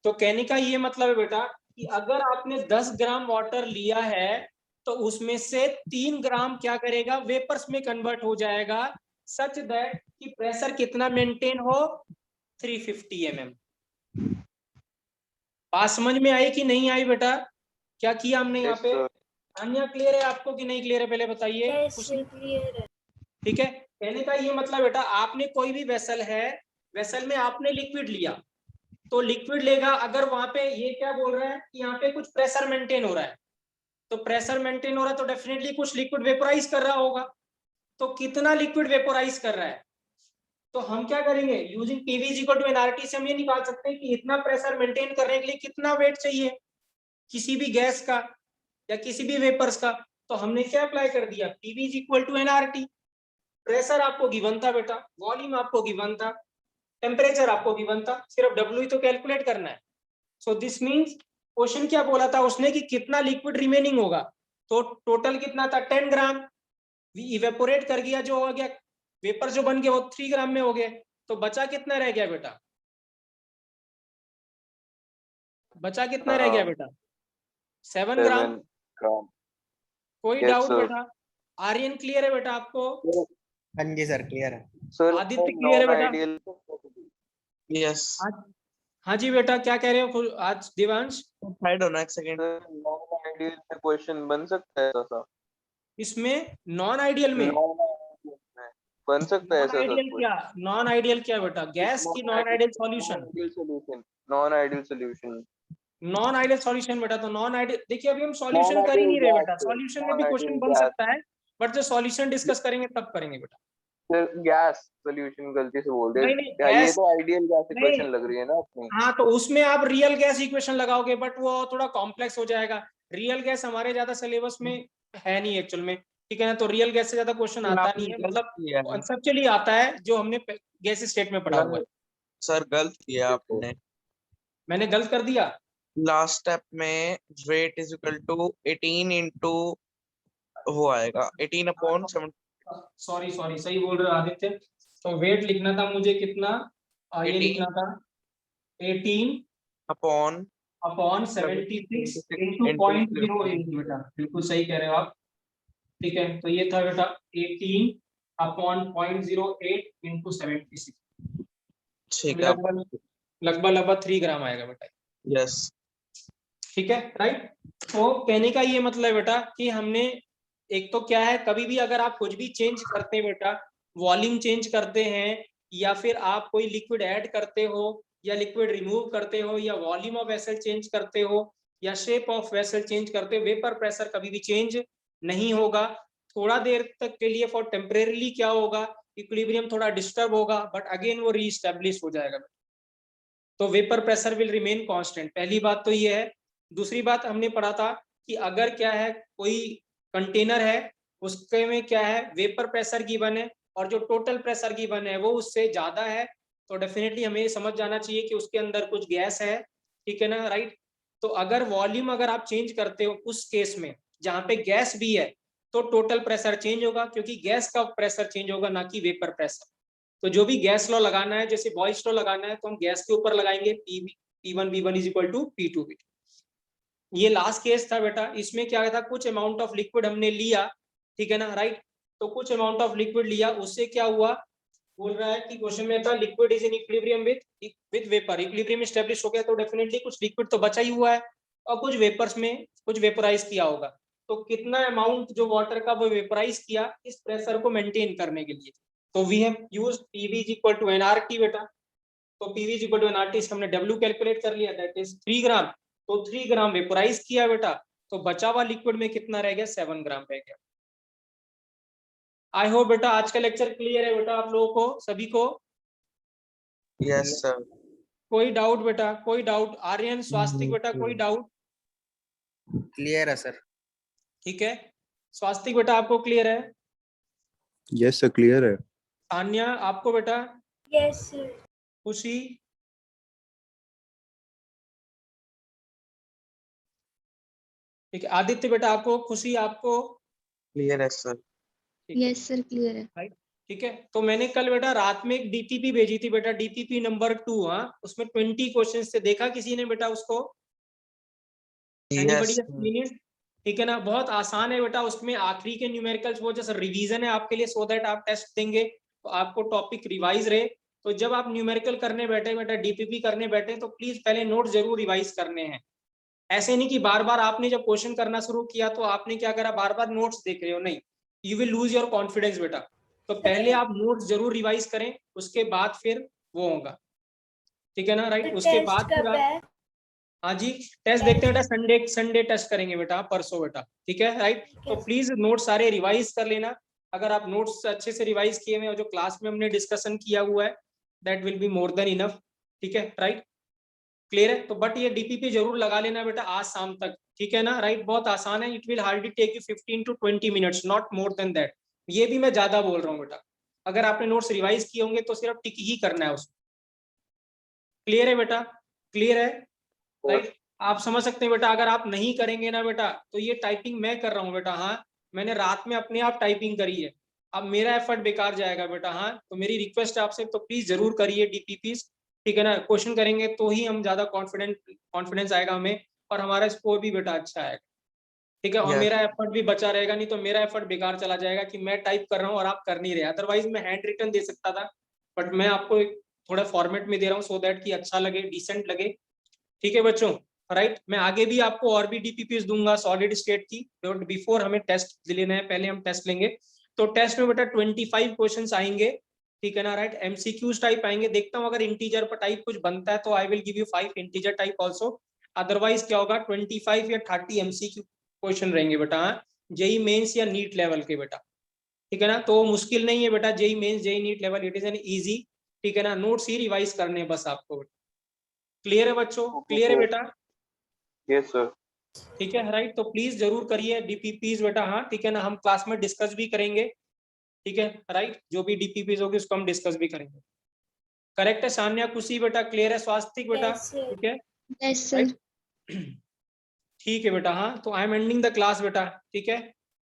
तो कहने का ये मतलब है बेटा कि अगर आपने 10 ग्राम वाटर लिया है तो उसमें से 3 ग्राम क्या करेगा वेपर्स में कन्वर्ट हो जाएगा, सच दैट कि प्रेशर कितना मेंटेन हो 350 mm। बात समझ में आई कि नहीं आई बेटा? क्या किया हमने यहाँ पे? अन्य क्लियर है आपको कि नहीं क्लियर है पहले बताइए। यस क्लियर है। ठीक है, कहने का ये मतलब बेटा आपने कोई भी वेसल है, वेसल में आपने लिक्विड लिया, तो लिक्विड लेगा, अगर वहां पे ये क्या बोल रहा है कि यहाँ पे कुछ प्रेशर मेंटेन हो रहा है, तो प्रेशर मेंटेन हो रहा है तो डेफिनेटली कुछ लिक्विड वेपोराइज कर रहा होगा। तो कितना लिक्विड वेपोराइज कर रहा है? तो हम क्या करेंगे using PV equal to nRT से हम ये निकाल सकते हैं कि इतना प्रेशर मेंटेन करने के लिए कितना वेट चाहिए किसी भी गैस का या किसी भी वेपर्स का। तो हमने क्या अप्लाई कर दिया PV equal to nRT। Pressure आपको गिवन था बेटा, वॉल्यूम आपको गिवन था, टेम्परेचर आपको गिवन था, सिर्फ W ही तो कैलकुलेट करना है। सो दिस मींस क्वेश्चन क्या बोला था उसने कि कितना लिक्विड रिमेनिंग होगा, तो टोटल कितना था 10 ग्राम, इवेपोरेट कर गया, जो हो गया वेपर जो बन गया वो 3 ग्राम में हो गए, तो बचा कितना रह गया बेटा? बचा कितना रह गया बेटा 7 ग्राम। 7 ग्राम। कोई Yes, डाउट sir. बेटा? आर्यन क्लियर है बेटा आपको? हाँ जी सर क्लियर है। सर आदित्य clear है बेटा? आइडियल। यस। हाँ जी बेटा, क्या कह रहे हो आज दिवांश? साइड होना एक सेकंड। नॉन आइडियल में क्वेश्चन बन सकता है ऐसा? इसमें नॉन आइडियल में बन सकता है नॉन ऐसा आइडियल सर? क्या, नॉन आइडियल क्या बेटा? गैस की non ideal solution, non ideal solution. Non ideal solution बेटा। तो नॉन आइडियल देखिए अभी हम सॉल्यूशन कर ही नहीं रहे बेटा, सॉल्यूशन में भी क्वेश्चन बन सकता है, बट जो सॉल्यूशन डिस्कस करेंगे तब करेंगे बेटा। गैस सॉल्यूशन गलती से बोल नहीं दिया नहीं क्या? ये गैस तो आइडियल गैस नहीं, इक्वेशन लग रही है ना अपनी। हाँ तो उसमें आप रियल गैस इक्वेशन लगाओगे, बट वो थोड़ा कॉम्प्लेक्स हो जाएगा। रियल गैस हमारे ज्यादा सिलेबस में है नहीं एक्चुअल में, ठीक है ना। तो रियल गैस से ज्यादा क्वेश्चन आता नहीं है, मतलब कंसेप्चुअली आता है जो हमने गैस स्टेट में पढ़ा हुआ है। सर गलत किया आपने। मैंने गलत कर दिया? लास्ट स्टेप में weight is equal to 18 into वो आएगा 18 अपॉन 7। सॉरी सॉरी, सही बोल रहे हो आदित्य। तो वेट लिखना था मुझे कितना, ये 18 लिखना था 18 अपॉन अपॉन 76 इंटू 0.08 बेटा, बिल्कुल सही कह रहे हो आप। ठीक है, तो ये था बेटा 18 अपॉन 0.08 इंटू 76, ठीक है। लगभग लगभग 3 ग्राम आएगा बेटा। यस। ठीक है राइट। तो कहने का ये मतलब बेटा कि हमने एक तो क्या है, कभी भी अगर आप कुछ भी चेंज करते हैं बेटा, वॉल्यूम चेंज करते हैं या फिर आप कोई लिक्विड ऐड करते हो या लिक्विड रिमूव करते हो या वॉल्यूम ऑफ वेसल चेंज करते हो या शेप ऑफ वेसल चेंज करते हो, वेपर प्रेशर कभी भी चेंज नहीं होगा। थोड़ा देर तक के लिए फॉर टेम्परेरीली क्या होगा, इक्विलिब्रियम थोड़ा डिस्टर्ब होगा, बट अगेन वो रीस्टैब्लिश हो जाएगा। तो vapour pressure will remain constant, पहली बात तो ये है। दूसरी बात हमने पढ़ा था कि अगर क्या है कोई कंटेनर है उसके में क्या है वेपर प्रेशर गिवन है और जो टोटल प्रेशर गिवन है वो उससे ज्यादा है, तो डेफिनेटली हमें ये समझ जाना चाहिए कि उसके अंदर कुछ गैस है, ठीक है ना राइट। तो अगर वॉल्यूम अगर आप चेंज करते हो उस केस में जहाँ पे गैस भी है तो टोटल प्रेशर चेंज होगा, क्योंकि गैस का प्रेशर चेंज होगा ना कि वेपर प्रेशर। तो जो भी गैस लॉ लगाना है, जैसे बॉयल्स लॉ लगाना है तो हम गैस के ऊपर लगाएंगे, P1 V1 is equal to P2 V2। ये लास्ट केस था बेटा, इसमें क्या था, कुछ अमाउंट ऑफ लिक्विड हमने लिया, ठीक है ना, राइट। तो कुछ अमाउंट ऑफ लिक्विड लिया, उससे क्या हुआ, बोल रहा है कि क्वेश्चन में था liquid is in equilibrium with vapour, equilibrium establish हो गया तो डेफिनेटली कुछ लिक्विड तो बचा ही हुआ है और कुछ वेपर्स में कुछ वेपराइज किया होगा। तो कितना अमाउंट जो वाटर का वो वेपराइज किया इस प्रेशर को मेंटेन करने के लिए, तो we have used PV is equal to nRT बेटा। तो PV is equal to nRT से हमने W कैलकुलेट कर लिया, दैट इज 3 ग्राम। तो 3 ग्राम वेपराइज किया बेटा, तो बचा हुआ लिक्विड में कितना रह गया, 7 ग्राम रह गया। आई होप बेटा आज का लेक्चर क्लियर है बेटा आप लोगों को सभी को। Yes sir. कोई डाउट बेटा, कोई डाउट? आर्यन, स्वास्तिक बेटा कोई डाउट? क्लियर है सर। ठीक है, स्वास्तिक बेटा आपको क्लियर है? यस सर क्लियर है। तान्या आपको बेटा? Yes sir. खुशी? ठीक है, आदित्य बेटा आपको? खुशी आपको? क्लियर है सर। यस सर क्लियर है। ठीक है, तो मैंने कल बेटा रात में एक DPP भेजी थी बेटा, DPP नंबर 2। हाँ, उसमें 20 क्वेश्चन से देखा किसी ने बेटा उसको? यस ठीक है ना, बहुत आसान है बेटा। उसमें आखिरी के न्यूमेरिकल्स वो जैसे रिवीजन है आपके लिए, सो दैट आप टेस्ट देंगे तो आपको टॉपिक रिवाइज रहे। तो जब आप न्यूमेरिकल करने बैठे बेटा, DPP करने बैठे, तो प्लीज पहले नोट जरूर रिवाइज करने हैं। ऐसे नहीं कि बार बार आपने जब क्वेश्चन करना शुरू किया तो आपने क्या करा, बार बार नोट्स देख रहे हो, नहीं, you will lose your confidence बेटा। तो पहले आप नोट्स जरूर रिवाइज करें, उसके बाद फिर वो होगा, ठीक है ना, राइट। उसके बाद फिर आप, हाँ जी, टेस्ट देखते हैं बेटा, संडे टेस्ट करेंगे बेटा, परसों बेटा, ठीक है, राइट। तो प्लीज नोट सारे रिवाइज कर लेना। अगर आप नोट्स अच्छे से रिवाइज किए हुए और जो क्लास में हमने डिस्कशन किया हुआ है, that will be more than enough, ठीक है, राइट, क्लियर है। तो बट ये DPP जरूर लगा लेना बेटा आज शाम तक, ठीक है ना, राइट। बहुत आसान है, it will hardly take you 15 to 20 minutes, not more than that. ये भी मैं ज्यादा बोल रहा हूँ बेटा, अगर आपने नोट्स रिवाइज किए होंगे तो सिर्फ टिक ही करना है उसको। क्लियर है बेटा? क्लियर है, राइट। आप समझ सकते हैं बेटा, अगर आप नहीं करेंगे ना बेटा, तो ये टाइपिंग मैं कर रहा हूँ बेटा, हाँ, मैंने रात में अपने आप टाइपिंग करी है, अब मेरा एफर्ट बेकार जाएगा बेटा। हाँ, तो मेरी रिक्वेस्ट है आपसे, तो प्लीज जरूर करिए DPPs, ठीक है ना। क्वेश्चन करेंगे तो ही हम ज्यादा कॉन्फिडेंस आएगा हमें, और हमारा स्कोर भी बेटा अच्छा आएगा, ठीक है। और Yes. मेरा एफर्ट भी बचा रहेगा, नहीं तो मेरा एफर्ट बेकार चला जाएगा कि मैं टाइप कर रहा हूँ और आप कर नहीं रहे। अदरवाइज मैं हैंड रिटन दे सकता था, बट मैं आपको एक थोड़ा फॉर्मेट में दे रहा हूँ, सो दैट कि अच्छा लगे, डिसेंट लगे, ठीक है बच्चों, राइट। मैं आगे भी आपको और भी DPPs दूंगा सॉलिड स्टेट की, बट बिफोर हमें टेस्ट लेना है, पहले हम टेस्ट लेंगे। तो टेस्ट में बेटा 25 क्वेश्चंस आएंगे, ठीक है ना, राइट। MCQs टाइप आएंगे, देखता हूँ अगर इंटीजर पर टाइप कुछ बनता है तो I will give you 5 integer type also. Otherwise क्या होगा, 25 या 30 MCQ क्वेश्चन रहेंगे बेटा, JEE मेंस या नीट लेवल के बेटा, ठीक है ना। तो मुश्किल नहीं है बेटा, JEE Mains JEE NEET level, it is an easy, ठीक है ना। नोट्स ही रिवाइज करने हैं बस आपको। क्लियर है बच्चों? क्लियर है बेटा? Yes sir. ठीक है, राइट। तो प्लीज जरूर करिए DPPs बेटा, हाँ, ठीक है ना, हम क्लास में डिस्कस भी करेंगे, ठीक है, राइट। जो भी DPPs होगी उसको हम डिस्कस भी करेंगे। करेक्ट है सान्या, खुशी बेटा, क्लियर है, स्वास्तिक बेटा, ठीक है, यस सर। ठीक है बेटा। हाँ, तो I am ending the class बेटा, ठीक है,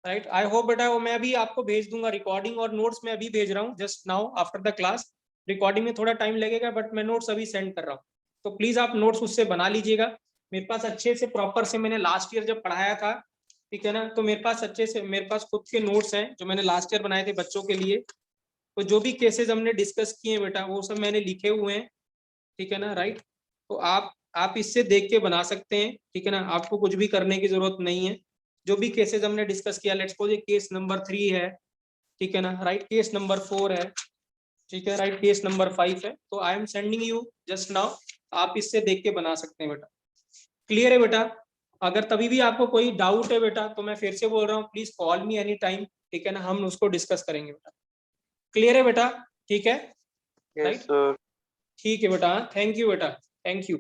राइट। आई होप बेटा, वो मैं अभी आपको भेज दूंगा रिकॉर्डिंग और नोट्स में अभी भेज रहा हूँ, just now after the class. Recording में थोड़ा टाइम लगेगा, बट मैं नोट्स अभी सेंड कर रहा हूँ, तो प्लीज आप नोट्स उससे बना लीजिएगा। मेरे पास अच्छे से प्रॉपर से मैंने लास्ट ईयर जब पढ़ाया था, ठीक है ना, तो मेरे पास अच्छे से मेरे पास खुद के नोट्स हैं जो मैंने लास्ट ईयर बनाए थे बच्चों के लिए। तो जो भी केसेस हमने डिस्कस किए हैं बेटा, वो सब मैंने लिखे हुए हैं, ठीक है ना, राइट। तो आप इससे देख के बना सकते हैं, ठीक है ना, आपको कुछ भी करने की जरूरत नहीं है। जो भी केसेस हमने डिस्कस किया, लेट्स सपोज केस नंबर 3 है, ठीक है ना, राइट, केस नंबर 4 है, ठीक है, राइट, केस नंबर 5 है। तो I am sending you just now, आप इससे देख के बना सकते हैं बेटा। क्लियर है बेटा? अगर तभी भी आपको कोई डाउट है बेटा, तो मैं फिर से बोल रहा हूँ, please call me any time, ठीक है ना, हम उसको डिस्कस करेंगे बेटा। क्लियर है बेटा? ठीक है, यस सर। ठीक है बेटा, थैंक यू बेटा, थैंक यू।